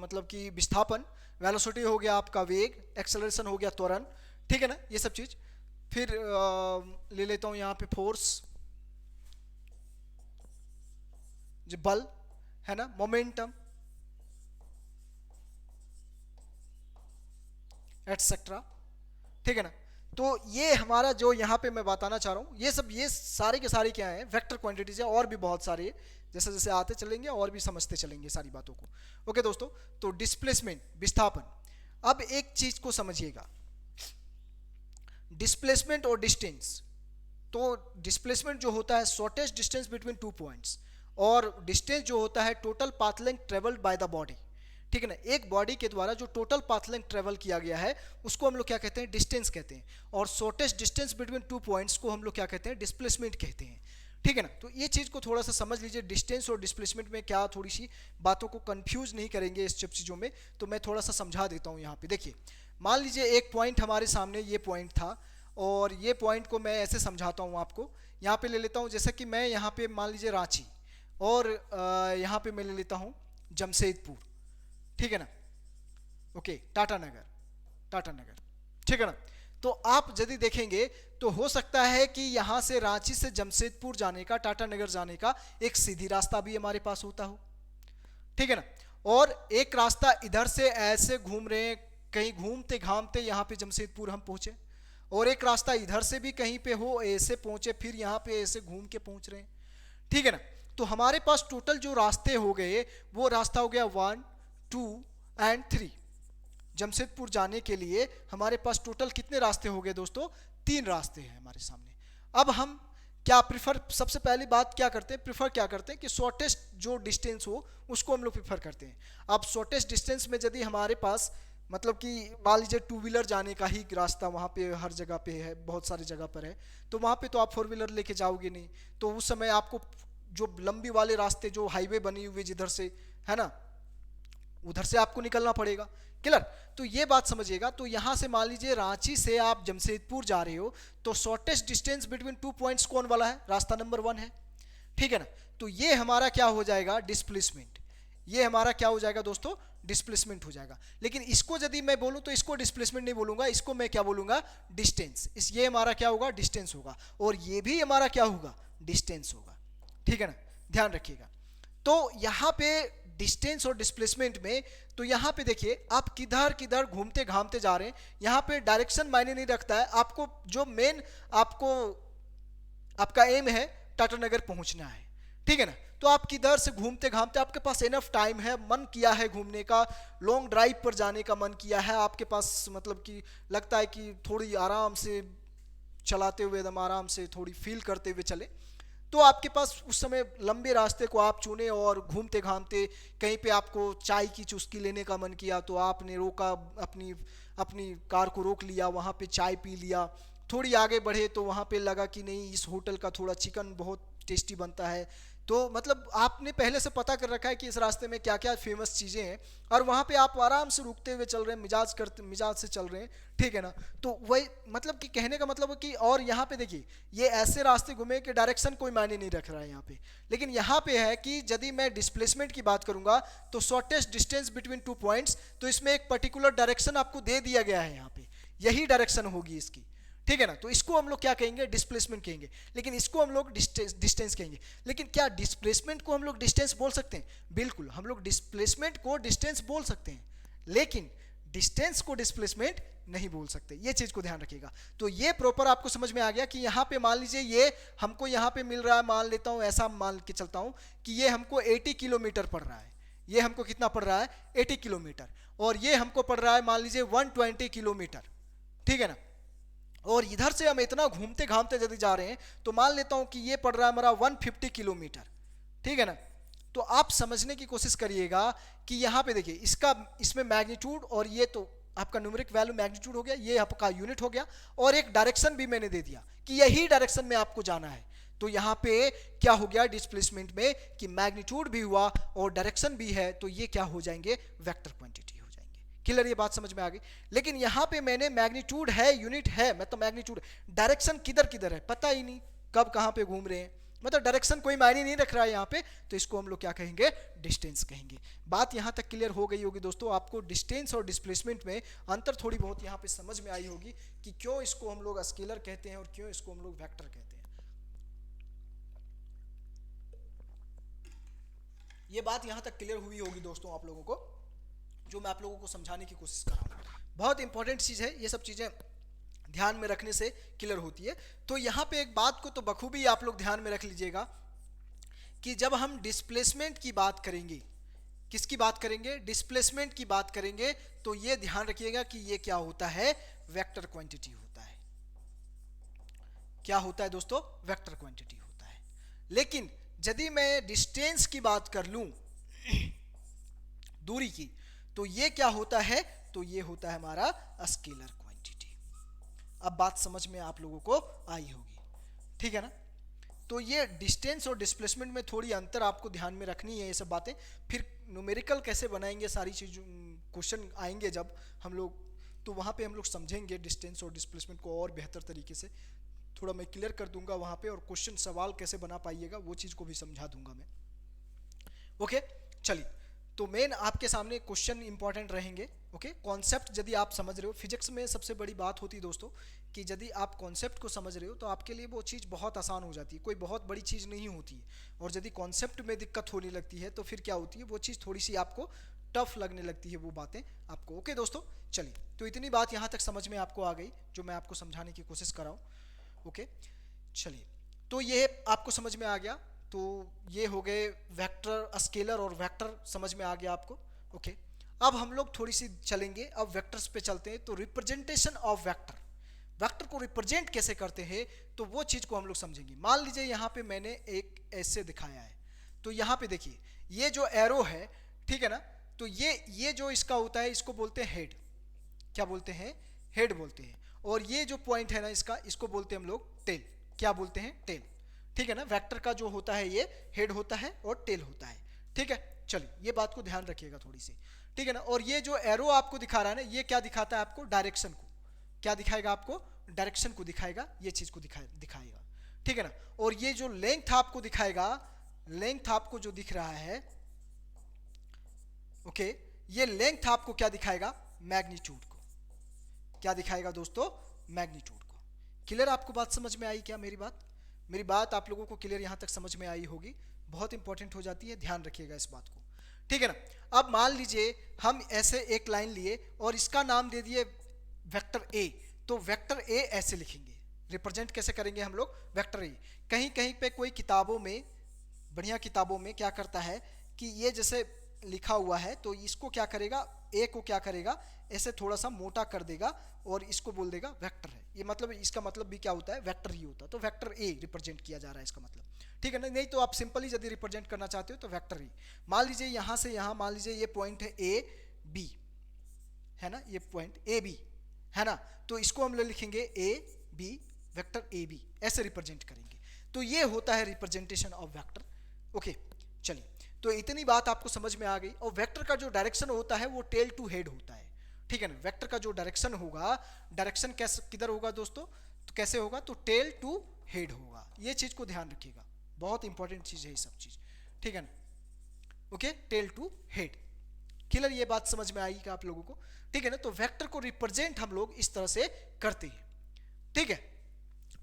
मतलब कि विस्थापन, वेलोसिटी हो गया आपका वेग, एक्सेलरेशन हो गया त्वरण। ठीक है ना, ये सब चीज। फिर ले लेता हूं यहां पे फोर्स, जो बल है ना, मोमेंटम एटसेट्रा। ठीक है ना। तो ये हमारा जो यहाँ पे मैं बताना चाह रहा हूँ, ये सब, ये सारे के सारे क्या है, वेक्टर क्वांटिटीज है, और भी बहुत सारे, जैसे जैसे आते चलेंगे और भी समझते चलेंगे सारी बातों को। ओके दोस्तों, तो डिस्प्लेसमेंट, विस्थापन। अब एक चीज को समझिएगा, डिस्प्लेसमेंट और डिस्टेंस। तो डिस्प्लेसमेंट जो होता है shortest distance between two points, और डिस्टेंस जो होता है total path length travelled by the body. ठीक है ना, एक बॉडी के द्वारा जो टोटल पाथ लेंथ ट्रेवल किया गया है उसको हम लोग क्या कहते हैं, डिस्टेंस कहते हैं। और shortest distance between two points को हम लोग क्या कहते हैं, डिस्प्लेसमेंट कहते हैं। ठीक है ना। तो ये चीज़ को थोड़ा सा समझ लीजिए, डिस्टेंस और डिस्प्लेसमेंट में क्या, थोड़ी सी बातों को कंफ्यूज नहीं करेंगे इस सब चीज़ों में। तो मैं थोड़ा सा समझा देता हूँ यहाँ पे। देखिए, मान लीजिए एक पॉइंट हमारे सामने ये पॉइंट था, और ये पॉइंट को मैं ऐसे समझाता हूँ आपको। यहाँ पे ले लेता हूँ, जैसे कि मैं यहाँ पे मान लीजिए रांची, और यहाँ पे मैं ले लेता हूँ जमशेदपुर। ठीक है ना। ओके, टाटा नगर, टाटा नगर। ठीक है ना। तो आप यदि देखेंगे तो हो सकता है कि यहाँ से रांची से जमशेदपुर जाने का, टाटा नगर जाने का एक सीधी रास्ता भी हमारे पास होता हो। ठीक है ना। और एक रास्ता इधर से ऐसे घूम रहे हैं, कहीं घूमते घामते यहाँ पे जमशेदपुर हम पहुंचे, और एक रास्ता इधर से भी कहीं पे हो, ऐसे पहुंचे, फिर यहाँ पे ऐसे घूम के पहुंच रहे हैं। ठीक है ना। तो हमारे पास टोटल जो रास्ते हो गए, वो रास्ता हो गया 1, 2 एंड 3। जमशेदपुर जाने के लिए हमारे पास टोटल कितने रास्ते हो गए दोस्तों, 3 रास्ते हैं हमारे सामने। अब हम क्या प्रिफर, सबसे पहली बात क्या करते हैं, प्रिफर क्या करते हैं कि शॉर्टेस्ट जो डिस्टेंस हो उसको हम लोग प्रिफर करते हैं। अब शॉर्टेस्ट डिस्टेंस में यदि हमारे पास मतलब कि मान लीजिए 2 व्हीलर जाने का ही रास्ता वहाँ पे हर जगह पे है, बहुत सारी जगह पर है, तो वहाँ पे तो आप 4 व्हीलर लेके जाओगे नहीं। तो उस समय आपको जो लंबी वाले रास्ते, जो हाईवे बनी हुई जिधर से है ना, उधर से आपको निकलना पड़ेगा। क्लियर। तो ये बात समझिएगा। तो यहाँ से मान लीजिए रांची से आप जमशेदपुर जा रहे हो, तो शॉर्टेस्ट डिस्टेंस बिटवीन 2 पॉइंट्स कौन वाला है, रास्ता नंबर 1 है। ठीक है ना। तो ये हमारा क्या हो जाएगा, डिस्प्लेसमेंट। ये हमारा क्या हो जाएगा दोस्तों, डिस्प्लेसमेंट हो जाएगा। लेकिन इसको यदि मैं बोलूं तो इसको डिस्प्लेसमेंट नहीं बोलूंगा, इसको मैं क्या बोलूंगा, डिस्टेंस। ये हमारा क्या होगा, डिस्टेंस होगा, और ये भी हमारा क्या होगा, डिस्टेंस होगा। ठीक है ना, ध्यान रखिएगा। तो यहाँ पे डिस्टेंस और डिस्प्लेसमेंट में, तो यहाँ पे देखिए आप किधर किधर घूमते घामते जा रहे हैं, यहाँ पे डायरेक्शन मायने नहीं रखता है। आपको जो मेन आपको आपका एम है टाटा नगर पहुंचना है। ठीक है ना। तो आप किधर से घूमते घामते, आपके पास एनफ टाइम है, मन किया है घूमने का, लॉन्ग ड्राइव पर जाने का मन किया है, आपके पास मतलब कि लगता है कि थोड़ी आराम से चलाते हुए, एकदम आराम से थोड़ी फील करते हुए चले, तो आपके पास उस समय लंबे रास्ते को आप चुने, और घूमते घामते कहीं पे आपको चाय की चुस्की लेने का मन किया, तो आपने रोका, अपनी अपनी कार को रोक लिया, वहाँ पे चाय पी लिया। थोड़ी आगे बढ़े तो वहाँ पे लगा कि नहीं, इस होटल का थोड़ा चिकन बहुत टेस्टी बनता है, तो मतलब आपने पहले से पता कर रखा है कि इस रास्ते में क्या क्या फेमस चीज़ें हैं, और वहाँ पे आप आराम से रुकते हुए चल रहे हैं, मिजाज से चल रहे हैं। ठीक है ना। तो वही मतलब कि कहने का मतलब है कि, और यहाँ पे देखिए ये ऐसे रास्ते घूमे कि डायरेक्शन कोई मायने नहीं रख रहा है यहाँ पे। लेकिन यहाँ पे है कि यदि मैं डिस्प्लेसमेंट की बात करूँगा तो शॉर्टेस्ट डिस्टेंस बिटवीन 2 पॉइंट्स, तो इसमें एक पर्टिकुलर डायरेक्शन आपको दे दिया गया है, यहाँ पे यही डायरेक्शन होगी इसकी। ठीक है ना। तो इसको हम लोग क्या कहेंगे, डिस्प्लेसमेंट कहेंगे, लेकिन इसको हम लोग डिस्टेंस कहेंगे। लेकिन क्या डिस्प्लेसमेंट को हम लोग डिस्टेंस बोल सकते हैं? बिल्कुल, हम लोग डिस्प्लेसमेंट को डिस्टेंस बोल सकते हैं, लेकिन डिस्टेंस को डिस्प्लेसमेंट नहीं बोल सकते, ये चीज को ध्यान रखिएगा। तो ये प्रॉपर आपको समझ में आ गया कि यहाँ पे मान लीजिए ये हमको यहाँ पे मिल रहा है, मान लेता हूँ ऐसा मान के चलता हूँ कि ये हमको 80 किलोमीटर पड़ रहा है, ये हमको कितना पड़ रहा है 80 किलोमीटर, और ये हमको पड़ रहा है मान लीजिए 120 किलोमीटर, ठीक है ना। और इधर से हम इतना घूमते घामते यदि जा रहे हैं तो मान लेता हूं कि ये पड़ रहा है हमारा 150 किलोमीटर, ठीक है ना। तो आप समझने की कोशिश करिएगा कि यहाँ पे देखिए इसमें मैग्नीट्यूड, और ये तो आपका न्यूमेरिक वैल्यू मैग्नीट्यूड हो गया, ये आपका यूनिट हो गया, और एक डायरेक्शन भी मैंने दे दिया कि यही डायरेक्शन में आपको जाना है। तो यहाँ पे क्या हो गया डिस्प्लेसमेंट में कि मैग्नीट्यूड भी हुआ और डायरेक्शन भी है, तो ये क्या हो जाएंगे वेक्टर क्वांटिटी हो जाएंगे। क्लियर, ये बात समझ में आ गई। लेकिन यहाँ पे मैंने मैग्नीट्यूड है, यूनिट है, मतलब मैग्नीट्यूड, डायरेक्शन किधर किधर है पता ही नहीं, कब कहाँ पे घूम रहे हैं, मतलब डायरेक्शन कोई मायने नहीं रख रहा है यहाँ पे, तो इसको हम लोग क्या कहेंगे डिस्टेंस कहेंगे। बात यहाँ तक क्लियर हो गई होगी दोस्तों, आपको डिस्टेंस और डिस्प्लेसमेंट में अंतर थोड़ी बहुत यहाँ पे समझ में आई होगी कि क्यों इसको हम लोग स्केलर कहते हैं और क्यों इसको हम लोग वेक्टर कहते हैं। ये बात यहाँ तक क्लियर हुई होगी दोस्तों आप लोगों को, जो मैं आप लोगों को समझाने की कोशिश कर रहा हूँ। बहुत इंपॉर्टेंट चीज़ है, ये सब चीज़ें ध्यान में रखने से क्लियर होती है। तो यहाँ पे एक बात को तो बखूबी आप लोग ध्यान में रख लीजिएगा कि जब हम डिस्प्लेसमेंट की बात करेंगे, किसकी बात करेंगे, डिस्प्लेसमेंट की बात करेंगे, तो ये ध्यान रखिएगा कि ये क्या होता है वेक्टर क्वांटिटी होता है। क्या होता है दोस्तों वेक्टर क्वांटिटी होता है। लेकिन यदि मैं डिस्टेंस की बात कर लूं दूरी की, तो ये क्या होता है, तो ये होता है हमारा स्केलर क्वांटिटी। अब बात समझ में आप लोगों को आई होगी, ठीक है ना। तो ये डिस्टेंस और डिस्प्लेसमेंट में थोड़ी अंतर आपको ध्यान में रखनी है, ये सब बातें। फिर न्यूमेरिकल कैसे बनाएंगे, सारी चीज क्वेश्चन आएंगे जब हम लोग, तो वहाँ पे हम लोग समझेंगे डिस्टेंस और डिस्प्लेसमेंट को और बेहतर तरीके से, थोड़ा मैं क्लियर कर दूंगा वहाँ पे, और क्वेश्चन सवाल कैसे बना पाइएगा वो चीज़ को भी समझा दूंगा मैं। ओके चलिए, तो मेन आपके सामने क्वेश्चन इंपॉर्टेंट रहेंगे। ओके, कॉन्सेप्ट यदि आप समझ रहे हो, फिजिक्स में सबसे बड़ी बात होती है दोस्तों कि यदि आप कॉन्सेप्ट को समझ रहे हो तो आपके लिए वो चीज़ बहुत आसान हो जाती है, कोई बहुत बड़ी चीज़ नहीं होती है। और यदि कॉन्सेप्ट में दिक्कत होने लगती है तो फिर क्या होती है, वो चीज़ थोड़ी सी आपको टफ लगने लगती है वो बातें आपको। ओके दोस्तों चलिए, तो इतनी बात यहाँ तक समझ में आपको आ गई जो मैं आपको समझाने की कोशिश कर रहा हूँ। ओके चलिए, तो ये आपको समझ में आ गया। तो ये हो गए वेक्टर, स्केलर और वेक्टर समझ में आ गया आपको। ओके, अब हम लोग थोड़ी सी चलेंगे, अब वेक्टर्स पे चलते हैं। तो रिप्रेजेंटेशन ऑफ वेक्टर, वेक्टर को रिप्रेजेंट कैसे करते हैं, तो वो चीज़ को हम लोग समझेंगे। मान लीजिए यहाँ पे मैंने एक ऐसे दिखाया है, तो यहाँ पे देखिए ये जो एरो है, ठीक है ना, तो ये जो इसका होता है इसको बोलते हैं हेड। क्या बोलते हैं, हेड बोलते हैं। और ये जो पॉइंट है ना इसका, इसको बोलते हैं हम लोग टेल। क्या बोलते हैं, टेल, ठीक है ना। वेक्टर का जो होता है ये हेड होता है और टेल होता है, ठीक है। चलिए ये बात को ध्यान रखिएगा थोड़ी सी, ठीक है ना। और ये जो एरो आपको दिखा रहा है ना, ये क्या दिखाता है आपको, डायरेक्शन को। क्या दिखाएगा आपको, डायरेक्शन को दिखाएगा, ये चीज को दिखाएगा, ठीक है ना। और ये जो लेंथ आपको दिखाएगा, लेंथ आपको जो दिख रहा है, ओके, ये लेंथ आपको क्या दिखाएगा, मैग्नीट्यूड को। क्या दिखाएगा दोस्तों, मैग्नीट्यूड को। क्लियर, आपको बात समझ में आई क्या, मेरी बात आप लोगों को क्लियर यहाँ तक समझ में आई होगी। बहुत इंपॉर्टेंट हो जाती है, ध्यान रखिएगा इस बात को, ठीक है ना। अब मान लीजिए हम ऐसे एक लाइन लिए और इसका नाम दे दिए वेक्टर ए, तो वेक्टर ए ऐसे लिखेंगे, रिप्रेजेंट कैसे करेंगे हम लोग, वेक्टर ए। कहीं कहीं पे कोई किताबों में, बढ़िया किताबों में क्या करता है कि ये जैसे लिखा हुआ है तो इसको क्या करेगा, ए को क्या करेगा, ऐसे थोड़ा सा मोटा कर देगा और इसको बोल देगा वेक्टर है। ये मतलब इसका मतलब भी क्या होता है, वेक्टर ही होता है। तो वेक्टर ए रिप्रेजेंट किया जा रहा है इसका मतलब, ठीक है ना। नहीं तो आप सिंपली यदि रिप्रेजेंट करना चाहते हो तो वेक्टर ई। मान लीजिए यहाँ से यहाँ, मान लीजिए ये पॉइंट है ए बी, है ना, ये पॉइंट ए बी है ना, तो इसको हम लोग लिखेंगे A B, vector A B, ऐसे रिप्रेजेंट करेंगे। तो ये होता है रिप्रेजेंटेशन ऑफ वेक्टर। ओके चलिए, तो इतनी बात आपको समझ में आ गई। और वेक्टर का जो डायरेक्शन होता है वो टेल टू हेड होता है, ठीक है ना। वेक्टर का जो डायरेक्शन होगा, डायरेक्शन कैसे किधर होगा दोस्तों, तो कैसे होगा, तो टेल टू हेड होगा। ये चीज को ध्यान रखिएगा, बहुत इंपॉर्टेंट चीज है ये सब चीज, ठीक है ना। Okay, tail to head. Clear, ये बात समझ में आएगी आप लोगों को, ठीक है ना। तो वेक्टर को रिप्रेजेंट हम लोग इस तरह से करते हैं, ठीक है।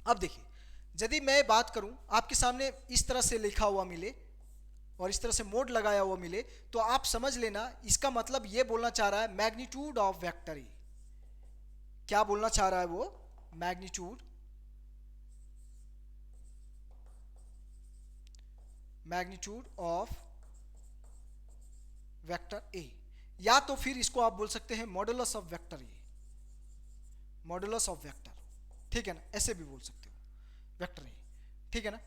अब देखिए, यदि मैं बात करूं आपके सामने इस तरह से लिखा हुआ मिले, और इस तरह से मोड लगाया हुआ मिले, तो आप समझ लेना इसका मतलब ये बोलना चाह रहा है मैग्नीट्यूड ऑफ वेक्टर ए। क्या बोलना चाह रहा है वो? मैग्नीट्यूड ऑफ वेक्टर ए, या तो फिर इसको आप बोल सकते हैं modulus of vector A, modulus of vector, ठीक है ना, ऐसे भी बोल सकते हो वेक्टर ए, ठीक है ना,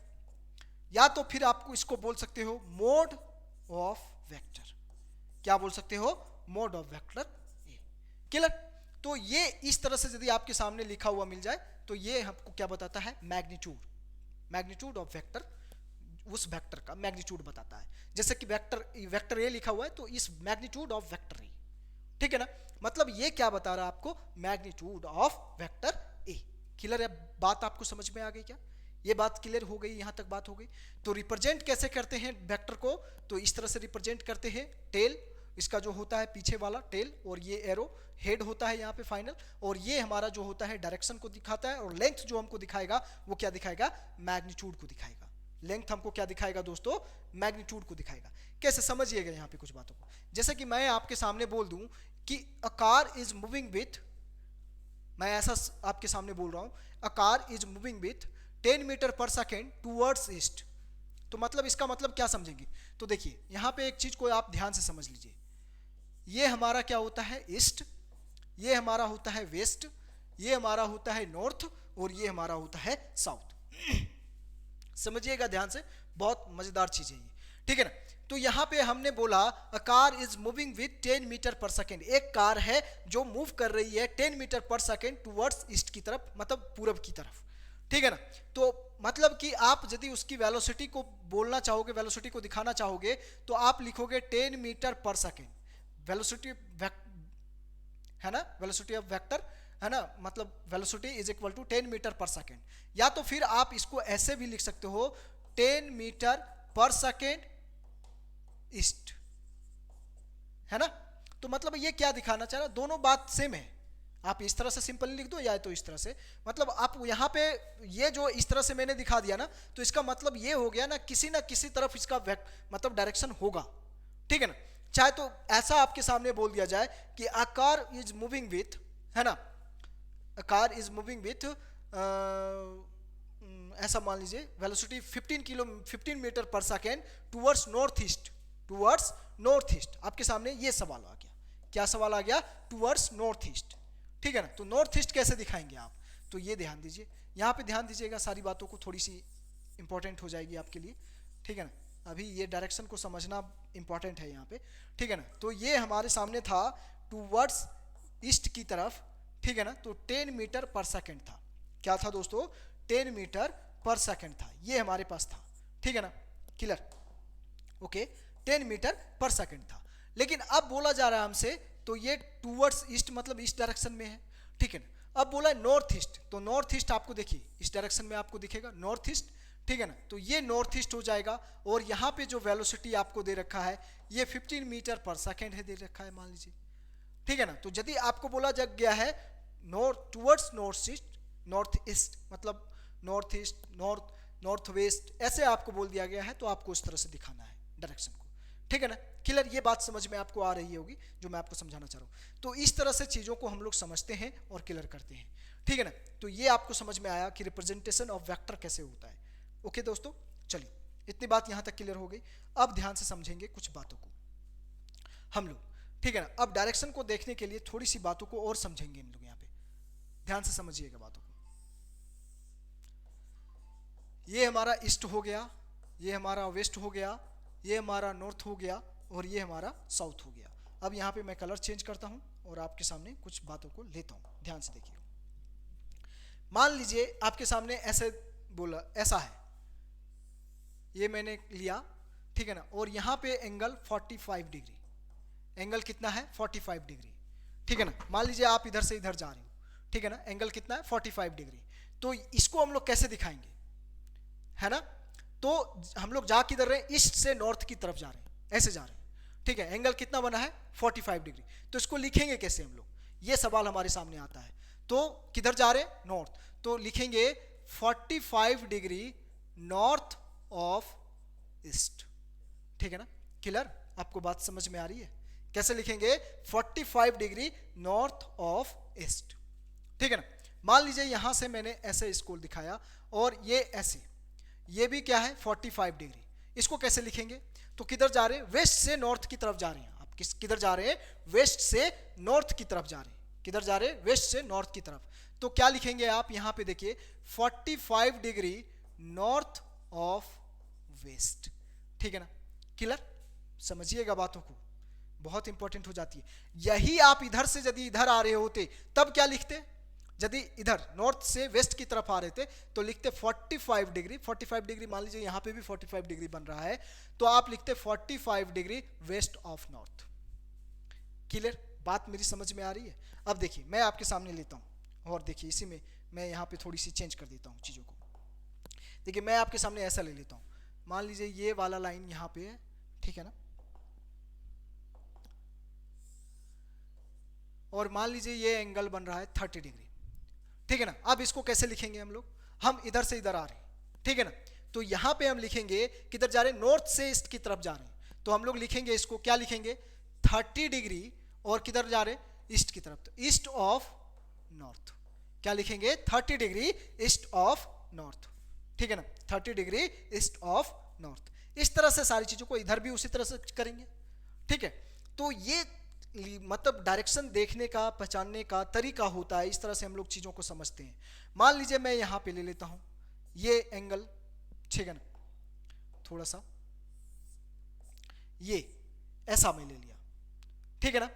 या तो फिर आपको इसको बोल सकते हो मोड ऑफ वेक्टर। क्या बोल सकते हो? Mode of vector A. Clear? तो ये इस तरह से यदि आपके सामने लिखा हुआ मिल जाए तो ये हमको क्या बताता है? मैग्नीट्यूड ऑफ वेक्टर, उस वेक्टर का मैग्नीट्यूड बताता है। जैसे कि वेक्टर ए लिखा हुआ है तो इस मैग्नीट्यूड ऑफ वेक्टर ए, ठीक है ना, मतलब ये क्या बता रहा है आपको? Magnitude of vector A. Clear है? बात आपको समझ में आ गई क्या? ये बात क्लियर हो गई? यहां तक बात हो गई। तो रिप्रेजेंट कैसे करते हैं वेक्टर को? तो इस तरह से रिप्रेजेंट करते हैं, टेल इसका जो होता है पीछे वाला टेल, और ये एरो हेड होता है यहाँ पे फाइनल, और ये हमारा जो होता है डायरेक्शन को दिखाता है, और लेंथ जो हमको दिखाएगा वो क्या दिखाएगा? मैग्नीट्यूड को दिखाएगा। लेंथ हमको क्या दिखाएगा दोस्तों? मैग्नीट्यूड को दिखाएगा। कैसे? समझिएगा यहाँ पे कुछ बातों को। जैसे कि मैं आपके सामने बोल दूं कि a car is moving with, मैं ऐसा आपके सामने बोल रहा हूं, a car is moving with 10 metre per second towards east. तो मतलब इसका मतलब क्या समझेंगे? तो देखिए यहाँ पे एक चीज को आप ध्यान से समझ लीजिए। ये हमारा क्या होता है? ईस्ट, ये हमारा होता है वेस्ट, ये हमारा होता है नॉर्थ, और ये हमारा होता है साउथ। समझिएगा ध्यान से, बहुत मजेदार चीज है ये, ठीक है ना। तो यहाँ पे हमने बोला a car is moving with 10 metre per second, एक कार है जो मूव कर रही है 10 metre per second towards east की तरफ, मतलब पूरब की तरफ, ठीक है ना। तो मतलब कि आप यदि उसकी वेलोसिटी को बोलना चाहोगे, वेलोसिटी को दिखाना चाहोगे, तो आप लिखोगे 10 मीटर पर सेकेंड। वेलोसिटी है ना, वेलोसिटी ऑफ वेक्टर है ना, मतलब velocity is equal to 10 metre per second. या तो फिर आप इसको ऐसे भी लिख सकते हो 10 मीटर पर सेकेंड ईस्ट, है ना। तो मतलब ये क्या दिखाना चाह रहा है? दोनों बात सेम है। आप इस तरह से सिंपल लिख दो या तो इस तरह से, मतलब आप यहाँ पे ये जो इस तरह से मैंने दिखा दिया ना, तो इसका मतलब ये हो गया ना किसी तरफ इसका मतलब डायरेक्शन होगा, ठीक है ना। चाहे तो ऐसा आपके सामने बोल दिया जाए कि a car is moving with, है ना, अ कार इज मूविंग विथ, ऐसा मान लीजिए velocity 15 metre per second towards north east. आपके सामने ये सवाल आ गया। क्या सवाल आ गया? टूवर्ड्स नॉर्थ ईस्ट, ठीक है ना। तो नॉर्थ ईस्ट कैसे दिखाएंगे आप? तो ये ध्यान दीजिए, यहाँ पे ध्यान दीजिएगा, सारी बातों को थोड़ी सी इंपॉर्टेंट हो जाएगी आपके लिए, ठीक है ना। अभी ये डायरेक्शन को समझना इंपॉर्टेंट है यहाँ पे, ठीक है ना। तो ये हमारे सामने था टूवर्ड्स ईस्ट की तरफ, ठीक है ना। तो 10 मीटर पर सेकेंड था। क्या था दोस्तों? 10 मीटर पर सेकेंड था, ये हमारे पास था, ठीक है ना। Clear? Okay, 10 metre per second था। लेकिन अब बोला जा रहा है हमसे, तो ये टूवर्ड्स ईस्ट मतलब इस डायरेक्शन में है, ठीक है ना। अब बोला है नॉर्थ ईस्ट, तो नॉर्थ ईस्ट आपको देखिए इस डायरेक्शन में आपको दिखेगा नॉर्थ ईस्ट, ठीक है ना। तो ये नॉर्थ ईस्ट हो जाएगा, और यहाँ पे जो वेलोसिटी आपको दे रखा है ये 15 मीटर पर सेकेंड है, दे रखा है मान लीजिए, ठीक है ना। तो यदि आपको बोला जा गया है टूवर्ड्स नॉर्थ ईस्ट मतलब नॉर्थ ईस्ट, नॉर्थ वेस्ट, ऐसे आपको बोल दिया गया है, तो आपको उस तरह से दिखाना है डायरेक्शन को, ठीक है ना। क्लियर? ये बात समझ में आपको आ रही होगी जो मैं आपको समझाना चाह रहा हूँ। तो इस तरह से चीज़ों को हम लोग समझते हैं और क्लियर करते हैं, ठीक है ना। तो ये आपको समझ में आया कि रिप्रेजेंटेशन ऑफ वेक्टर कैसे होता है। ओके दोस्तों, चलिए इतनी बात यहाँ तक क्लियर हो गई। अब ध्यान से समझेंगे कुछ बातों को हम लोग, ठीक है ना। अब डायरेक्शन को देखने के लिए थोड़ी सी बातों को और समझेंगे इन लोग। यहाँ पे ध्यान से समझिएगा बातों को। ये हमारा ईस्ट हो गया, ये हमारा वेस्ट हो गया, ये हमारा नॉर्थ हो गया, और ये हमारा साउथ हो गया। अब यहाँ पे मैं कलर चेंज करता हूँ और आपके सामने कुछ बातों को लेता हूँ, ध्यान से देखिए। मान लीजिए आपके सामने ऐसे बोला, ऐसा है, ये मैंने लिया, ठीक है ना। और यहाँ पे एंगल 45 डिग्री, एंगल कितना है? 45 डिग्री, ठीक है ना। मान लीजिए आप इधर से इधर जा रहे हो, ठीक है ना। एंगल कितना है? 45 डिग्री। तो इसको हम लोग कैसे दिखाएंगे, है ना। तो हम लोग जा किधर रहे हैं? ईस्ट से नॉर्थ की तरफ जा रहे हैं, ऐसे जा रहे हैं, ठीक है। एंगल कितना बना है? 45 डिग्री। तो इसको लिखेंगे कैसे हम लोग? ये सवाल हमारे सामने आता है। तो किधर जा रहे हैं? नॉर्थ। तो लिखेंगे 45 डिग्री नॉर्थ ऑफ ईस्ट, ठीक है ना, क्लियर? आपको बात समझ में आ रही है? कैसे लिखेंगे? 45 डिग्री नॉर्थ ऑफ ईस्ट, ठीक है ना। मान लीजिए यहां से मैंने ऐसे इसको दिखाया और ये ऐसे, ये भी क्या है 45 डिग्री। इसको कैसे लिखेंगे? तो किधर जा रहे हैं? वेस्ट से नॉर्थ की तरफ जा रहे हैं। आप किधर जा रहे हैं? वेस्ट से नॉर्थ की तरफ जा रहे हैं। किधर जा रहे हैं? वेस्ट से नॉर्थ की तरफ। तो क्या लिखेंगे आप यहां पे देखिए 45 डिग्री नॉर्थ ऑफ वेस्ट, ठीक है ना, क्लियर? समझिएगा बातों को, बहुत इंपॉर्टेंट हो जाती है। यही आप इधर से यदि इधर आ रहे होते तब क्या लिखते? यदि इधर नॉर्थ से वेस्ट की तरफ आ रहे थे तो लिखते 45 डिग्री। 45 डिग्री मान लीजिए यहाँ पे भी 45 डिग्री बन रहा है, तो आप लिखते 45 degree west of north. Clear? बात मेरी समझ में आ रही है? अब देखिए मैं आपके सामने लेता हूँ और देखिए इसी में मैं यहाँ पे थोड़ी सी चेंज कर देता हूँ चीज़ों को। देखिए मैं आपके सामने ऐसा ले लेता हूँ, मान लीजिए ये वाला लाइन यहाँ पे है, ठीक है ना, और मान लीजिए ये एंगल बन रहा है 30 डिग्री, ठीक है ना। अब इसको कैसे लिखेंगे हम लोग? हम इधर से इधर आ रहे हैं, ठीक है ना, तो यहां पे हम लिखेंगे किधर जा रहे हैं? नॉर्थ से ईस्ट की तरफ जा रहे हैं, तो हम लोग लिखेंगे इसको, क्या लिखेंगे? 30 डिग्री और किधर जा रहे हैं? ईस्ट की तरफ, तो ईस्ट ऑफ नॉर्थ। क्या लिखेंगे? 30 डिग्री ईस्ट ऑफ नॉर्थ, ठीक है ना, 30 डिग्री ईस्ट ऑफ नॉर्थ। इस तरह से सारी चीजों को इधर भी उसी तरह से करेंगे, ठीक है। तो ये मतलब डायरेक्शन देखने का, पहचानने का तरीका होता है, इस तरह से हम लोग चीज़ों को समझते हैं। मान लीजिए मैं यहाँ पे ले लेता हूँ ये एंगल, ठीक है ना, थोड़ा सा ये ऐसा मैं ले लिया, ठीक है ना,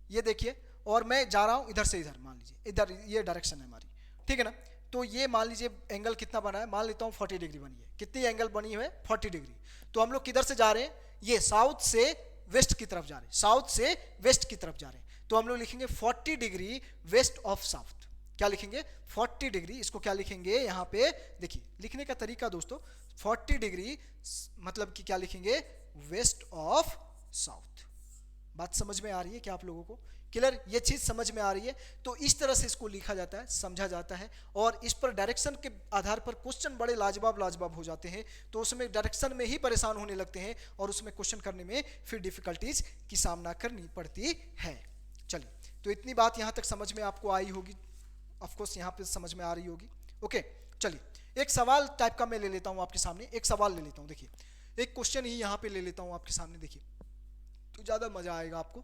ये देखिए, और मैं जा रहा हूँ इधर से इधर, मान लीजिए इधर ये डायरेक्शन है हमारी, ठीक है ना। तो ये मान लीजिए एंगल कितना बना है? मान लेता हूँ 40 डिग्री बनी है। कितनी एंगल बनी है? 40 डिग्री। तो हम लोग किधर से जा रहे हैं? ये साउथ से वेस्ट की तरफ जा रहे हैं, साउथ से वेस्ट की तरफ जा रहे हैं, तो हम लोग लिखेंगे 40 डिग्री वेस्ट ऑफ साउथ। क्या लिखेंगे? 40 डिग्री। इसको क्या लिखेंगे यहाँ पे? देखिए लिखने का तरीका दोस्तों, 40 डिग्री मतलब कि क्या लिखेंगे? West of south. बात समझ में आ रही है क्या आप लोगों को? क्लियर? ये चीज समझ में आ रही है? तो इस तरह से इसको लिखा जाता है, समझा जाता है, और इस पर डायरेक्शन के आधार पर क्वेश्चन बड़े लाजवाब लाजवाब हो जाते हैं। तो उसमें डायरेक्शन में ही परेशान होने लगते हैं और उसमें क्वेश्चन करने में फिर डिफिकल्टीज की सामना करनी पड़ती है। चलिए, तो इतनी बात यहाँ तक समझ में आपको आई होगी, ऑफकोर्स यहाँ पे समझ में आ रही होगी। ओके, चलिए एक सवाल टाइप का मैं ले लेता हूँ आपके सामने, एक सवाल ले लेता हूँ। देखिए एक क्वेश्चन ही यहाँ पे ले लेता हूँ आपके सामने, देखिए तो ज़्यादा मज़ा आएगा आपको।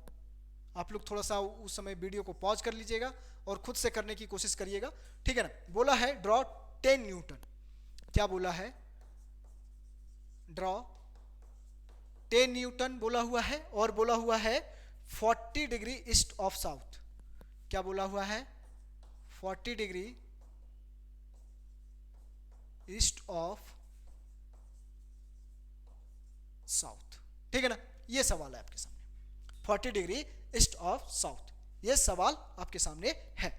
आप लोग थोड़ा सा उस समय वीडियो को पॉज कर लीजिएगा और खुद से करने की कोशिश करिएगा, ठीक है ना। बोला है ड्रॉ 10 न्यूटन। क्या बोला है? ड्रॉ 10 न्यूटन बोला हुआ है, और बोला हुआ है 40 डिग्री ईस्ट ऑफ साउथ। क्या बोला हुआ है? 40 डिग्री ईस्ट ऑफ साउथ, ठीक है ना। ये सवाल है आपके सामने, 40 डिग्री ईस्ट ऑफ साउथ, ये सवाल आपके सामने है,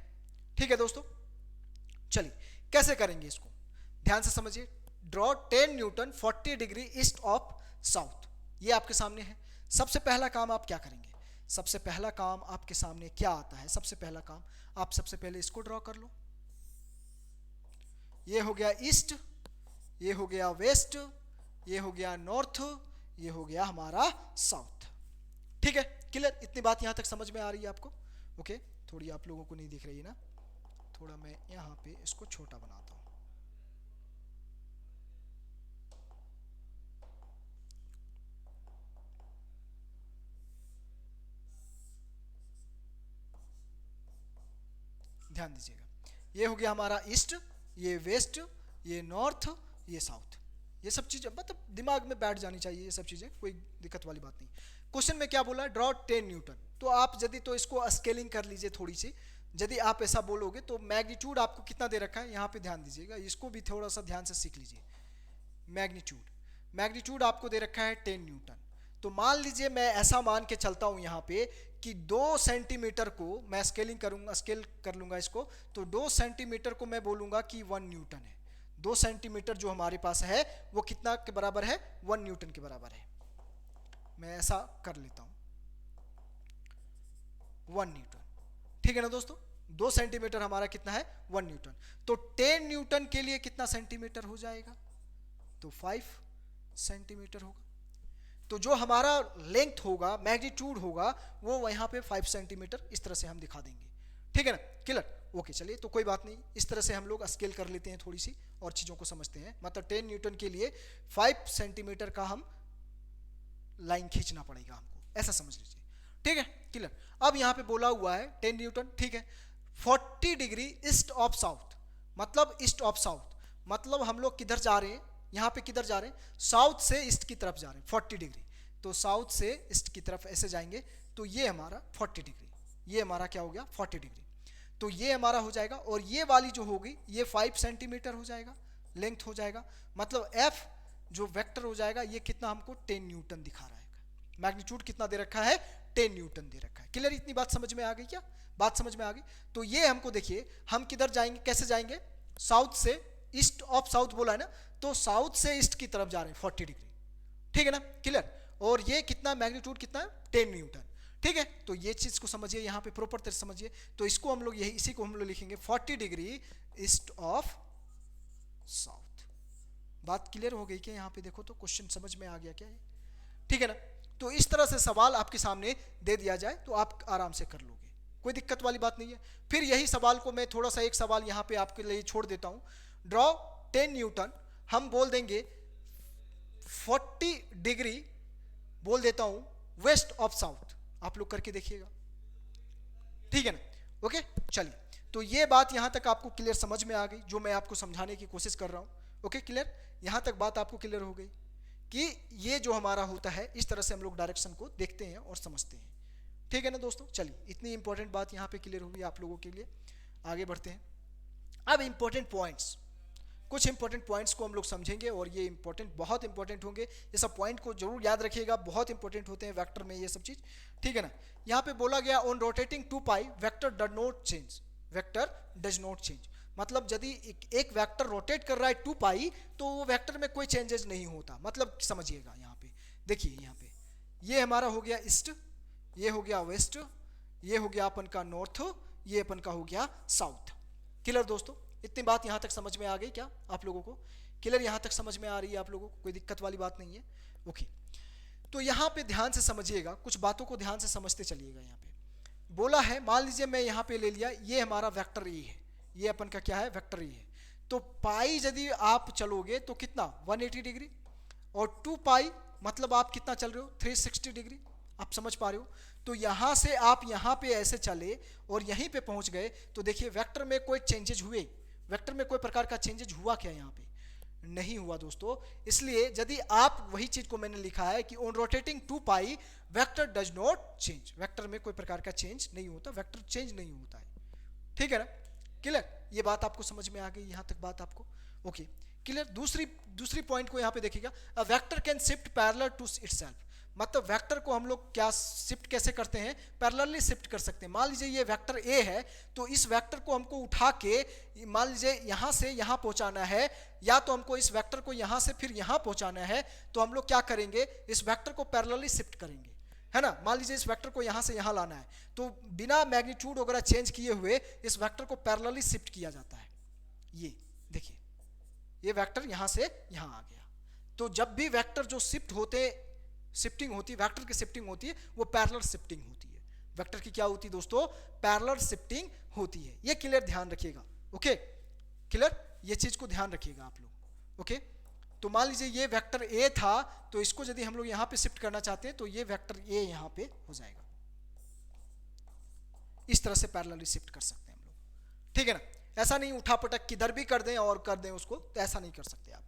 ठीक है दोस्तों। चलिए कैसे करेंगे इसको, ध्यान से समझिए। Draw 10 Newton 40 degree east of south, ये आपके सामने है। सबसे पहला काम आप क्या करेंगे? सबसे पहला काम आपके सामने क्या आता है? सबसे पहला काम आप सबसे पहले इसको ड्रॉ कर लो। ये हो गया ईस्ट, ये हो गया वेस्ट, ये हो गया नॉर्थ, ये हो गया हमारा साउथ, ठीक है। क्लियर? इतनी बात यहां तक समझ में आ रही है आपको? ओके, थोड़ी आप लोगों को नहीं दिख रही है ना, थोड़ा मैं यहां पे इसको छोटा बनाता हूं। ध्यान दीजिएगा, ये हो गया हमारा ईस्ट, ये वेस्ट, ये नॉर्थ, ये साउथ। ये सब चीजें मतलब दिमाग में बैठ जानी चाहिए, ये सब चीजें कोई दिक्कत वाली बात नहीं। क्वेश्चन में क्या बोला? Draw 10 Newton. तो आप यदि तो इसको स्केलिंग कर लीजिए थोड़ी सी। यदि आप ऐसा बोलोगे तो मैग्नीट्यूड आपको कितना दे रखा है यहाँ पे ध्यान दीजिएगा, इसको भी थोड़ा सा ध्यान से सीख लीजिए। मैग्नीट्यूड आपको दे रखा है 10 न्यूटन। तो मान लीजिए मैं ऐसा मान के चलता हूँ यहाँ पे कि 2 सेंटीमीटर को मैं स्केलिंग करूंगा, स्केल कर लूंगा इसको, तो 2 सेंटीमीटर को मैं बोलूंगा कि 1 न्यूटन है। 2 सेंटीमीटर जो हमारे पास है वो कितना के बराबर है? 1 न्यूटन के बराबर है। मैं ऐसा कर लेता हूं, 1 न्यूटन, ठीक है ना दोस्तों। 2 सेंटीमीटर हमारा कितना है? 1 न्यूटन। तो 10 न्यूटन के लिए कितना सेंटीमीटर हो जाएगा? तो 5 सेंटीमीटर होगा। तो जो हमारा लेंथ होगा, मैग्नीट्यूड होगा, वो यहाँ पे 5 सेंटीमीटर इस तरह से हम दिखा देंगे। ठीक है ना, क्लियर? ओके, चलिए, तो कोई बात नहीं, इस तरह से हम लोग स्केल कर लेते हैं थोड़ी सी और चीज़ों को समझते हैं। मतलब 10 न्यूटन के लिए 5 सेंटीमीटर का हम लाइन खींचना पड़ेगा हमको, ऐसा समझ लीजिए। ठीक है, क्लियर? अब यहाँ पे बोला हुआ है 10 न्यूटन, ठीक है। 40 डिग्री ईस्ट ऑफ साउथ, मतलब ईस्ट ऑफ साउथ, मतलब हम लोग किधर जा रहे हैं, यहाँ पे किधर जा रहे हैं, साउथ से ईस्ट की तरफ जा रहे हैं 40 डिग्री। तो साउथ से ईस्ट की तरफ ऐसे जाएंगे तो ये हमारा 40 डिग्री, ये हमारा क्या हो गया 40 डिग्री। तो ये हमारा हो जाएगा, और ये वाली जो होगी ये 5 सेंटीमीटर हो जाएगा, लेंथ हो जाएगा। मतलब एफ जो वेक्टर हो जाएगा ये कितना हमको 10 न्यूटन दिखा रहा है। मैग्नीट्यूड कितना दे रखा है, 10 न्यूटन दे रखा है। क्लियर? इतनी बात समझ में आ गई क्या? बात समझ में आ गई। तो ये हमको देखिए, हम किधर जाएंगे, कैसे जाएंगे, साउथ से ईस्ट ऑफ साउथ बोला है ना, तो साउथ से ईस्ट की तरफ जा रहे हैं 40 डिग्री। ठीक है ना, क्लियर? और ये कितना मैग्नीट्यूड कितना है, 10 न्यूटन। ठीक है, तो ये चीज को समझिए, यहाँ पे प्रॉपर तरह समझिए। तो इसको हम लोग यही, इसी को हम लोग लिखेंगे 40 डिग्री ईस्ट ऑफ साउथ। बात क्लियर हो गई क्या? यहाँ पे देखो तो क्वेश्चन समझ में आ गया क्या? ठीक है ना? तो इस तरह से सवाल आपके सामने दे दिया जाए तो आप आराम से कर लोगे, कोई दिक्कत वाली बात नहीं है। फिर यही सवाल को मैं थोड़ा सा एक सवाल यहाँ पे आपके लिए छोड़ देता हूँ। ड्रॉ 10 न्यूटन, हम बोल देंगे 40 डिग्री बोल देता हूँ वेस्ट ऑफ साउथ, आप लोग करके देखिएगा। ठीक है ना, ओके, चलिए। तो ये बात यहाँ तक आपको क्लियर समझ में आ गई, जो मैं आपको समझाने की कोशिश कर रहा हूँ। Okay, clear? यहाँ तक बात आपको क्लियर हो गई कि ये जो हमारा होता है, इस तरह से हम लोग डायरेक्शन को देखते हैं और समझते हैं। ठीक है ना दोस्तों? चलिए, इतनी इंपॉर्टेंट बात यहाँ पे क्लियर होगी आप लोगों के लिए। आगे बढ़ते हैं। अब इंपॉर्टेंट पॉइंट्स, कुछ इंपॉर्टेंट पॉइंट्स को हम लोग समझेंगे, और ये इंपॉर्टेंट, बहुत इंपॉर्टेंट होंगे। ये सब पॉइंट को जरूर याद रखिएगा, बहुत इंपॉर्टेंट होते हैं वेक्टर में ये सब चीज। ठीक है ना? यहाँ पे बोला गया on rotating 2 pi vector does not change, vector does not change, मतलब यदि एक वेक्टर रोटेट कर रहा है 2 पाई तो वो वेक्टर में कोई चेंजेस नहीं होता। मतलब समझिएगा, यहाँ पे देखिए, यहाँ पे ये हमारा हो गया ईस्ट, ये हो गया वेस्ट, ये हो गया अपन का नॉर्थ, ये अपन का हो गया साउथ। क्लियर दोस्तों? इतनी बात यहाँ तक समझ में आ गई क्या आप लोगों को? क्लियर? यहाँ तक समझ में आ रही है आप लोगों को? कोई दिक्कत वाली बात नहीं है? ओके, तो यहाँ पे ध्यान से समझिएगा, कुछ बातों को ध्यान से समझते चलिएगा। यहाँ पे बोला है, मान लीजिए मैं यहाँ पे ले लिया, ये हमारा वेक्टर ए है, ये अपन का क्या है, वेक्टर ए है। तो पाई यदि आप चलोगे तो कितना 180 डिग्री, और 2 पाई मतलब आप कितना चल रहे हो 360 डिग्री। आप समझ पा रहे हो? तो यहाँ से आप यहाँ पे ऐसे चले और यहीं पे पहुंच गए, तो देखिए वेक्टर में कोई चेंजेज हुए, वेक्टर में कोई प्रकार का चेंजेज हुआ क्या? यहाँ पे नहीं हुआ दोस्तों। इसलिए यदि आप, वही चीज को मैंने लिखा है कि on rotating 2 pi vector does not change, vector में कोई प्रकार का चेंज नहीं होता, वेक्टर चेंज नहीं होता है। ठीक है ना, क्लियर? ये बात आपको समझ में आ गई यहाँ तक बात आपको? Okay, clear? दूसरी पॉइंट को यहाँ पे देखिएगा, a vector can shift parallel to itself, मतलब वेक्टर को हम लोग क्या शिफ्ट कैसे करते हैं, पैरेलली शिफ्ट कर सकते हैं। मान लीजिए ये वेक्टर ए है, तो इस वेक्टर को हमको उठा के मान लीजिए यहाँ से यहाँ पहुँचाना है, या तो हमको इस वेक्टर को यहाँ से फिर यहाँ पहुँचाना है, तो हम लोग क्या करेंगे, इस वेक्टर को पैरेलली शिफ्ट करेंगे, है ना? मान लीजिए इस वेक्टर को यहाँ से यहाँ लाना है, तो बिना मैग्नीट्यूड वगैरह चेंज किए हुए इस वेक्टर को पैरेलली शिफ्ट किया जाता है। ये देखिए, ये वेक्टर यहाँ से यहाँ आ गया। तो जब भी वेक्टर जो शिफ्ट होते, शिफ्टिंग होती है, वेक्टर की शिफ्टिंग होती है, वो पैरेलल शिफ्टिंग होती है। वेक्टर की क्या होती है दोस्तों, पैरेलल शिफ्टिंग होती है। ये क्लियर ध्यान रखिएगा। Okay, clear? ये चीज को ध्यान रखिएगा आप लोग। ओके, तो मान लीजिए ये वेक्टर ए था, तो इसको यदि हम लोग यहाँ पे शिफ्ट करना चाहते हैं तो ये वेक्टर ए यहाँ पे हो जाएगा। इस तरह से पैरेलली शिफ्ट कर सकते हैं हम लोग। ठीक है ना? ऐसा नहीं उठा पटक किधर भी कर दें और कर दें उसको, तो ऐसा नहीं कर सकते आप।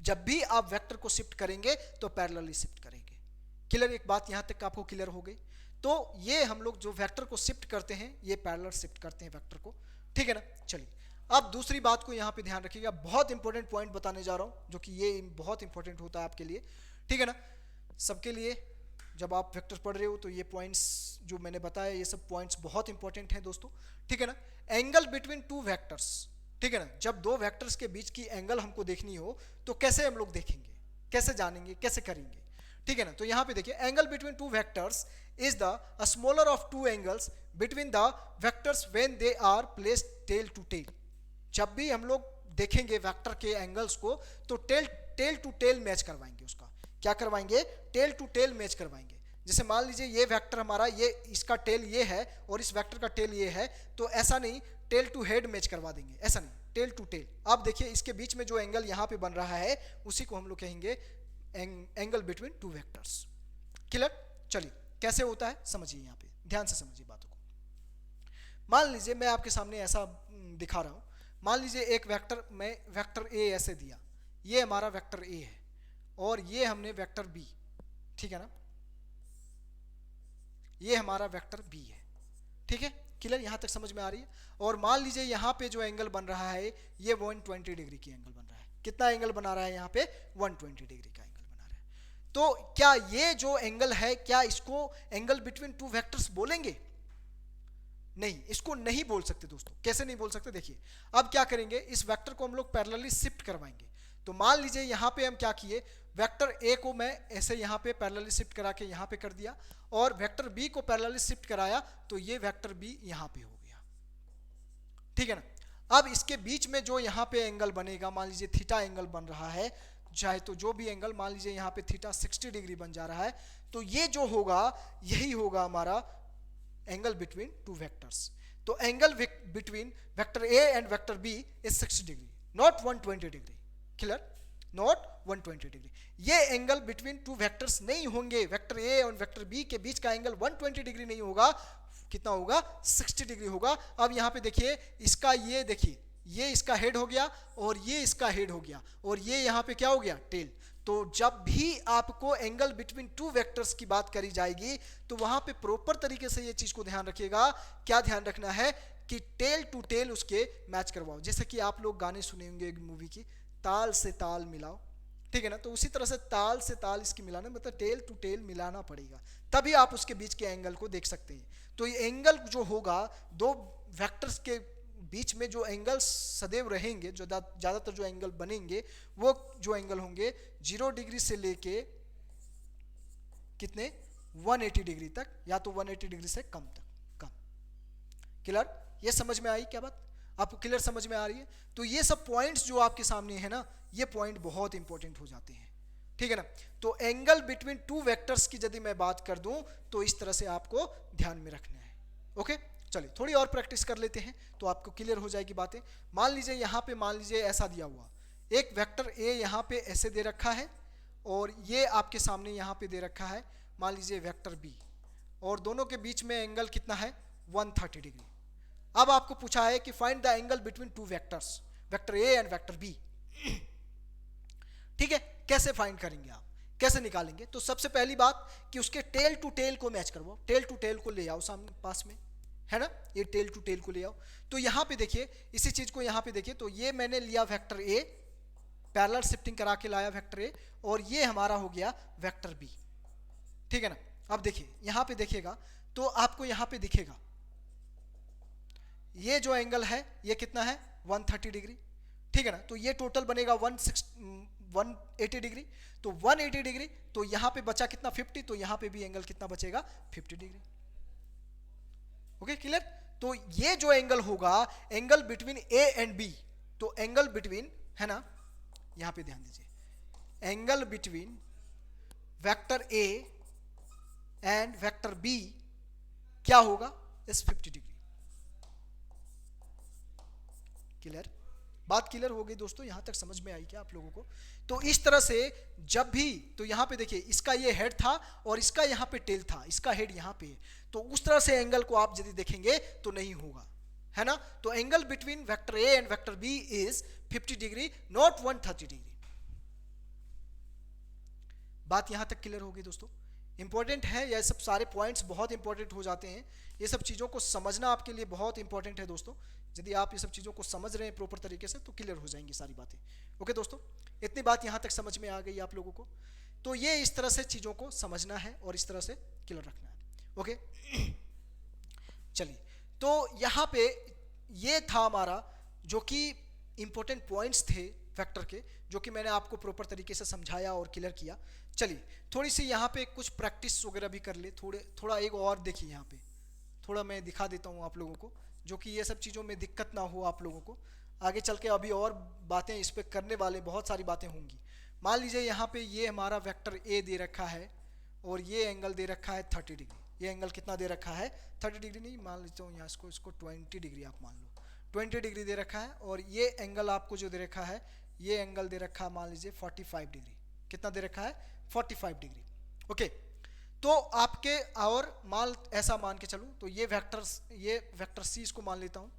जब भी आप वेक्टर को शिफ्ट करेंगे तो पैरेलली शिफ्ट करेंगे। क्लियर? एक बात यहाँ तक आपको क्लियर हो गई? तो ये हम लोग जो वेक्टर को शिफ्ट करते हैं, ये पैरेलल शिफ्ट करते हैं वेक्टर को। ठीक है ना? चलिए, अब दूसरी बात को यहाँ पे ध्यान रखिएगा, बहुत इंपॉर्टेंट पॉइंट बताने जा रहा हूँ, जो कि ये बहुत इंपॉर्टेंट होता है आपके लिए। ठीक है ना? सबके लिए जब आप वेक्टर पढ़ रहे हो तो ये पॉइंट्स जो मैंने बताया, ये सब पॉइंट्स बहुत इंपॉर्टेंट हैं दोस्तों। ठीक है ना? एंगल बिटवीन 2 वेक्टर्स, ठीक है ना? जब 2 वेक्टर्स के बीच की एंगल हमको देखनी हो तो कैसे हम लोग देखेंगे, कैसे जानेंगे, कैसे करेंगे? ठीक है ना? तो यहाँ पे देखिए, angle between 2 vectors is the smaller of 2 angles between the vectors when they are placed tail to tail. जब भी हम लोग देखेंगे वेक्टर के एंगल्स को तो टेल टू टेल मैच करवाएंगे उसका, क्या करवाएंगे, टेल टू टेल मैच करवाएंगे। जैसे मान लीजिए ये वेक्टर हमारा, ये इसका टेल ये है और इस वेक्टर का टेल ये है, तो ऐसा नहीं टेल टू हेड मैच करवा देंगे, ऐसा नहीं, टेल टू टेल। आप देखिए इसके बीच में जो एंगल यहाँ पे बन रहा है उसी को हम लोग कहेंगे angle between two vectors. Clear? चलिए कैसे होता है समझिए, यहाँ पे ध्यान से समझिए बातों को। मान लीजिए मैं आपके सामने ऐसा दिखा रहा हूँ, मान लीजिए एक वेक्टर, मैं वेक्टर ए ऐसे दिया, ये हमारा वेक्टर ए है और ये हमने वेक्टर बी, ठीक है ना, ये हमारा वेक्टर बी है, ठीक है, क्लियर? यहां तक समझ में आ रही है? और मान लीजिए यहाँ पे जो एंगल बन रहा है ये 120 डिग्री की एंगल बन रहा है। कितना एंगल बना रहा है यहाँ पे? 120 डिग्री का एंगल बना रहा है। तो क्या ये जो एंगल है, क्या इसको एंगल बिटवीन टू वेक्टर्स बोलेंगे? नहीं, इसको नहीं बोल सकते दोस्तों। कैसे नहीं बोल सकते? देखिए अब क्या करेंगे, इस वेक्टर को हम लोग पैरेलली शिफ्ट करवाएंगे। तो मान लीजिए यहाँ पे हम क्या किए, वेक्टर ए को मैं ऐसे यहाँ पे पैरेलली शिफ्ट करा के यहाँ पे कर दिया और वेक्टर बी को पैरेलली शिफ्ट कराया, तो ये वेक्टर बी यहाँ पे हो गया, ठीक है ना। अब इसके बीच में जो यहाँ पे एंगल बनेगा, मान लीजिए थीटा एंगल बन रहा है, चाहे तो जो भी एंगल, मान लीजिए यहाँ पे थीटा 60 डिग्री बन जा रहा है, तो ये जो होगा यही होगा हमारा एंगल बिटवीन टू वेक्टर्स। तो angle between vector A and vector B is 60 degree, not 120 degree. Clear? Not 120 degree. ये एंगल बिटवीन टू वेक्टर्स नहीं होंगे, वेक्टर ए और वेक्टर बी के बीच का एंगल 120 डिग्री नहीं होगा, कितना होगा? 60 डिग्री होगा। अब यहाँ पे देखिए इसका, ये देखिए ये इसका हेड हो गया और ये इसका हेड हो गया और ये यहाँ पे क्या हो गया? टेल। तो जब भी आपको एंगल बिटवीन टू वेक्टर्स की बात करी जाएगी तो वहां पे प्रॉपर तरीके से ये चीज को ध्यान रखिएगा। क्या ध्यान रखना है कि टेल टू टेल उसके मैच करवाओ। जैसे कि आप लोग गाने सुने होंगे एक मूवी की, ताल से ताल मिलाओ, ठीक है ना, तो उसी तरह से ताल से ताल इसकी मिलाना, मतलब टेल टू टेल मिलाना पड़ेगा, तभी आप उसके बीच के एंगल को देख सकते हैं। तो ये एंगल जो होगा, दो वेक्टर्स के बीच में जो एंगल सदैव रहेंगे, जो ज्यादातर जो एंगल बनेंगे, वो जो एंगल होंगे 0 डिग्री से लेके कितने 180 डिग्री तक, या तो 180 डिग्री से कम तक, कम। क्लियर? ये समझ में आई क्या बात? आपको क्लियर समझ में आ रही है? तो ये सब पॉइंट्स जो आपके सामने है ना, ये पॉइंट बहुत इंपॉर्टेंट हो जाते हैं, ठीक है ना। तो एंगल बिटवीन टू वेक्टर्स की यदि मैं बात कर दूं तो इस तरह से आपको ध्यान में रखना है। ओके, चलिए थोड़ी और प्रैक्टिस कर लेते हैं तो आपको क्लियर हो जाएगी बातें। मान लीजिए यहाँ पे, मान लीजिए ऐसा दिया हुआ एक वेक्टर ए यहाँ पे ऐसे दे रखा है और ये आपके सामने यहाँ पे दे रखा है मान लीजिए वेक्टर बी, और दोनों के बीच में एंगल कितना है? 130 डिग्री। अब आपको पूछा है कि find the angle between two vectors, vector A and vector B. ठीक है, कैसे फाइंड करेंगे आप, कैसे निकालेंगे? तो सबसे पहली बात कि उसके टेल टू टेल को मैच करवाओ, टेल टू टेल को ले आओ सामने पास में, है ना, ये टेल टू टेल को ले आओ। तो यहाँ पे देखिए, इसी चीज को यहाँ पे देखिए, तो ये मैंने लिया वेक्टर ए, पैरेलल शिफ्टिंग करा के लाया वेक्टर ए, और ये हमारा हो गया वेक्टर बी, ठीक है ना। अब देखिए यहाँ पे देखिएगा तो आपको यहाँ पे दिखेगा ये जो एंगल है ये कितना है? 130 डिग्री, ठीक है ना। तो ये टोटल बनेगा 180 डिग्री। तो 180 डिग्री, तो यहाँ पे बचा कितना? 50। तो यहाँ पे भी एंगल कितना बचेगा? 50 डिग्री। Okay, clear? तो ये जो एंगल होगा, angle between A and B, तो एंगल बिटवीन, है ना, यहां पे ध्यान दीजिए, angle between vector A and vector B क्या होगा? इस 50 डिग्री। क्लियर? बात क्लियर हो गई दोस्तों? यहां तक समझ में आई क्या आप लोगों को? तो इस तरह से जब भी, तो यहां पे देखिए इसका ये हेड था और इसका यहां पे टेल था, इसका हेड यहां पे है, तो उस तरह से एंगल को आप यदि देखेंगे तो नहीं होगा, है ना। तो angle between vector A and vector B is 50 degree, not 130 degree. बात यहां तक क्लियर हो गई दोस्तों? इंपॉर्टेंट है, यह सब सारे पॉइंट्स बहुत इंपॉर्टेंट हो जाते हैं। ये सब चीज़ों को समझना आपके लिए बहुत इंपॉर्टेंट है दोस्तों। यदि आप ये सब चीज़ों को समझ रहे हैं प्रॉपर तरीके से तो क्लियर हो जाएंगी सारी बातें। ओके दोस्तों, इतनी बात यहाँ तक समझ में आ गई आप लोगों को? तो ये इस तरह से चीज़ों को समझना है और इस तरह से क्लियर रखना है। ओके, चलिए, तो यहाँ पे ये था हमारा जो कि इंपॉर्टेंट पॉइंट्स थे वेक्टर के, जो कि मैंने आपको प्रॉपर तरीके से समझाया और क्लियर किया। चलिए थोड़ी सी यहाँ पे कुछ प्रैक्टिस वगैरह भी कर ले, थोड़ा एक और देखिए यहाँ पे, थोड़ा मैं दिखा देता हूँ आप लोगों को, जो कि ये सब चीज़ों में दिक्कत ना हो आप लोगों को। आगे चल के अभी और बातें इस पे करने वाले, बहुत सारी बातें होंगी। मान लीजिए यहाँ पे ये हमारा वेक्टर ए दे रखा है और ये एंगल दे रखा है 30 डिग्री। ये एंगल कितना दे रखा है? 30 डिग्री नहीं, मान लेता हूँ यहाँ इसको 20 डिग्री आप मान लो, 20 डिग्री दे रखा है। और ये एंगल आपको जो दे रखा है, ये एंगल दे रखा है मान लीजिए 45 डिग्री। कितना दे रखा है? 45 डिग्री। ओके, तो आपके और मान ऐसा मान के चलूँ तो ये वेक्टर सी इसको मान लेता हूँ,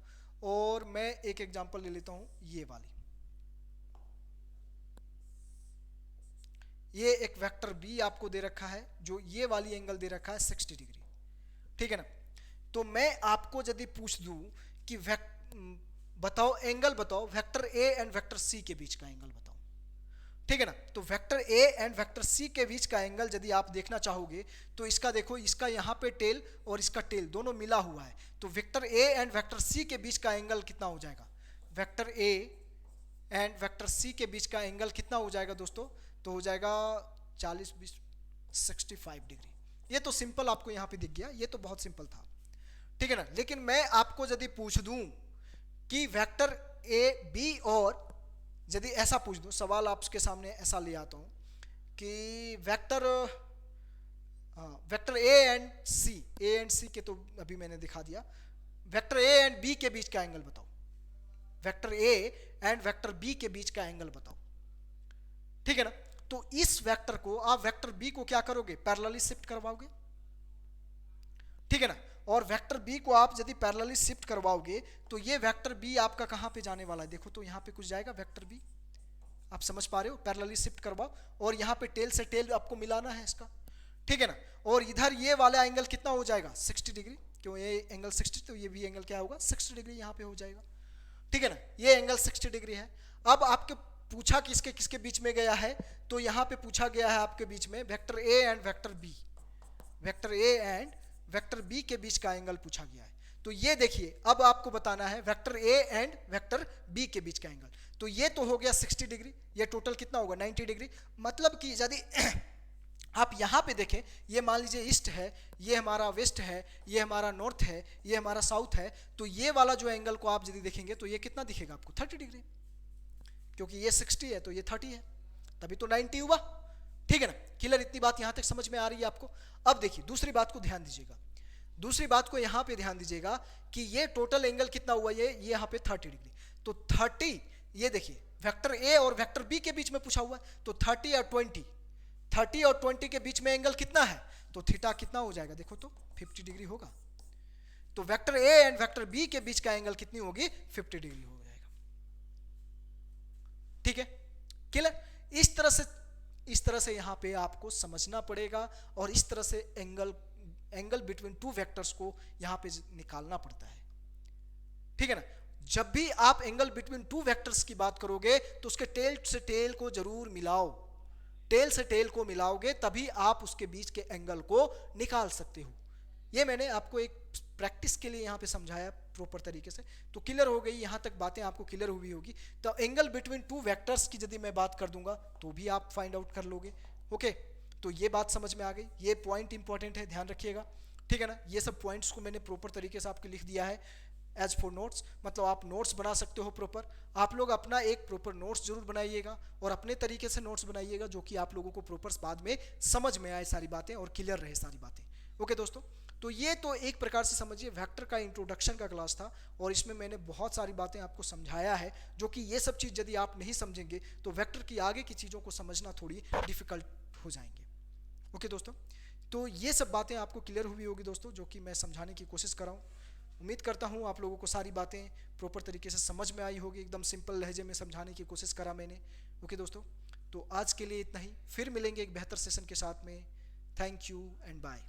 और मैं एक एग्जांपल ले लेता हूँ ये वाली। ये एक वेक्टर बी आपको दे रखा है, जो ये वाली एंगल दे रखा है 60 डिग्री, ठीक है ना। तो मैं आपको यदि पूछ दूं कि बताओ एंगल बताओ vector A and vector C के बीच का एंगल बताओ, ठीक है ना। तो vector A and vector C के बीच का एंगल यदि आप देखना चाहोगे तो इसका देखो, इसका यहाँ पे टेल और इसका टेल दोनों मिला हुआ है, तो vector A and vector C के बीच का एंगल कितना हो जाएगा? Vector A and vector C के बीच का एंगल कितना हो जाएगा दोस्तों? तो हो जाएगा 40 20 65 डिग्री। ये तो सिंपल आपको यहाँ पे दिख गया, ये तो बहुत सिंपल था, ठीक है ना। लेकिन मैं आपको यदि पूछ दूं कि वेक्टर ए बी, और यदि ऐसा पूछ दूं, सवाल आपके सामने ऐसा ले आता हूं कि वेक्टर ए एंड सी के तो अभी मैंने दिखा दिया, वेक्टर ए एंड बी के बीच का एंगल बताओ, vector A and vector B के बीच का एंगल बताओ, ठीक है ना। तो इस वेक्टर को आप वेक्टर बी को क्या करोगे? पैरेलली शिफ्ट करवाओगे, ठीक है ना। और वेक्टर बी को आप यदि पैरेलली शिफ्ट करवाओगे तो ये वेक्टर बी आपका कहां पे जाने वाला है? देखो तो यहां पे कुछ जाएगा वेक्टर बी, आप समझ पा रहे हो? पैरेलली शिफ्ट करवाओ और यहां पे टेल से टेल आपको मिलाना है इसका, ठीक है ना। और इधर ये वाला एंगल कितना हो जाएगा? 60 डिग्री, क्यों ये एंगल 60, तो ये भी एंगल क्या होगा? 60 डिग्री यहाँ पे हो जाएगा, ठीक है ना। ये एंगल 60 डिग्री है। अब आपके पूछा किसके किसके बीच में गया है, तो यहाँ पे पूछा गया है आपके बीच में vector A and vector B, vector A and vector B के बीच का एंगल पूछा गया है। तो ये देखिए, अब आपको बताना है vector A and vector B के बीच का एंगल। तो ये तो हो गया 60 डिग्री, ये टोटल कितना होगा? 90 डिग्री। मतलब कि यदि आप यहाँ पे देखें, ये मान लीजिए ईस्ट है, ये हमारा वेस्ट है, ये हमारा नॉर्थ है, ये हमारा साउथ है, तो ये वाला जो एंगल को आप यदि देखेंगे तो ये कितना दिखेगा आपको? 30 डिग्री, क्योंकि ये 60 है तो ये 30 है, तभी तो 90 हुआ, ठीक है ना। क्लियर? इतनी बात यहां तक समझ में आ रही है आपको? अब देखिए दूसरी बात को ध्यान दीजिएगा, दूसरी बात को यहां पे ध्यान दीजिएगा कि ये टोटल एंगल कितना हुआ? ये यहां पे 30 डिग्री। तो 30, ये देखिए वेक्टर ए और वेक्टर बी के बीच में पूछा हुआ है, तो 30 और 20 के बीच में एंगल कितना है? तो थीटा कितना हो जाएगा? देखो तो 50 डिग्री होगा। तो vector A and vector B के बीच का एंगल कितनी होगी? 50 डिग्री हो जाएगा, ठीक है। क्लियर? इस तरह से यहां पे आपको समझना पड़ेगा, और इस तरह से एंगल बिटवीन टू वेक्टर्स को यहां पे निकालना पड़ता है, ठीक है ना। जब भी आप एंगल बिटवीन टू वेक्टर्स की बात करोगे तो उसके टेल से टेल को जरूर मिलाओ, टेल से टेल को मिलाओगे तभी आप उसके बीच के एंगल को निकाल सकते हो। ये मैंने आपको एक प्रैक्टिस के लिए यहाँ पे समझाया प्रॉपर तरीके से, तो क्लियर हो गई, यहाँ तक बातें आपको क्लियर हुई होगी। तो एंगल बिटवीन टू वेक्टर्स की यदि मैं बात कर दूंगा तो भी आप फाइंड आउट कर लोगे। ओके, तो ये बात समझ में आ गई, ये पॉइंट इंपॉर्टेंट है, ध्यान रखिएगा, ठीक है ना। ये सब पॉइंट्स को मैंने प्रॉपर तरीके से आपको लिख दिया है एज फॉर नोट्स, मतलब आप नोट्स बना सकते हो प्रॉपर। आप लोग अपना एक प्रॉपर नोट्स जरूर बनाइएगा और अपने तरीके से नोट्स बनाइएगा, जो कि आप लोगों को प्रॉपर बाद में समझ में आए सारी बातें और क्लियर रहे सारी बातें। ओके दोस्तों, तो ये तो एक प्रकार से समझिए वेक्टर का इंट्रोडक्शन का क्लास था, और इसमें मैंने बहुत सारी बातें आपको समझाया है, जो कि ये सब चीज़ यदि आप नहीं समझेंगे तो वेक्टर की आगे की चीज़ों को समझना थोड़ी डिफिकल्ट हो जाएंगे। ओके दोस्तों, तो ये सब बातें आपको क्लियर हुई होगी दोस्तों, जो कि मैं समझाने की कोशिश कर रहा हूँ। उम्मीद करता हूँ आप लोगों को सारी बातें प्रॉपर तरीके से समझ में आई होगी, एकदम सिंपल लहजे में समझाने की कोशिश करा मैंने। ओके दोस्तों, तो आज के लिए इतना ही, फिर मिलेंगे एक बेहतर सेशन के साथ में। Thank you and bye.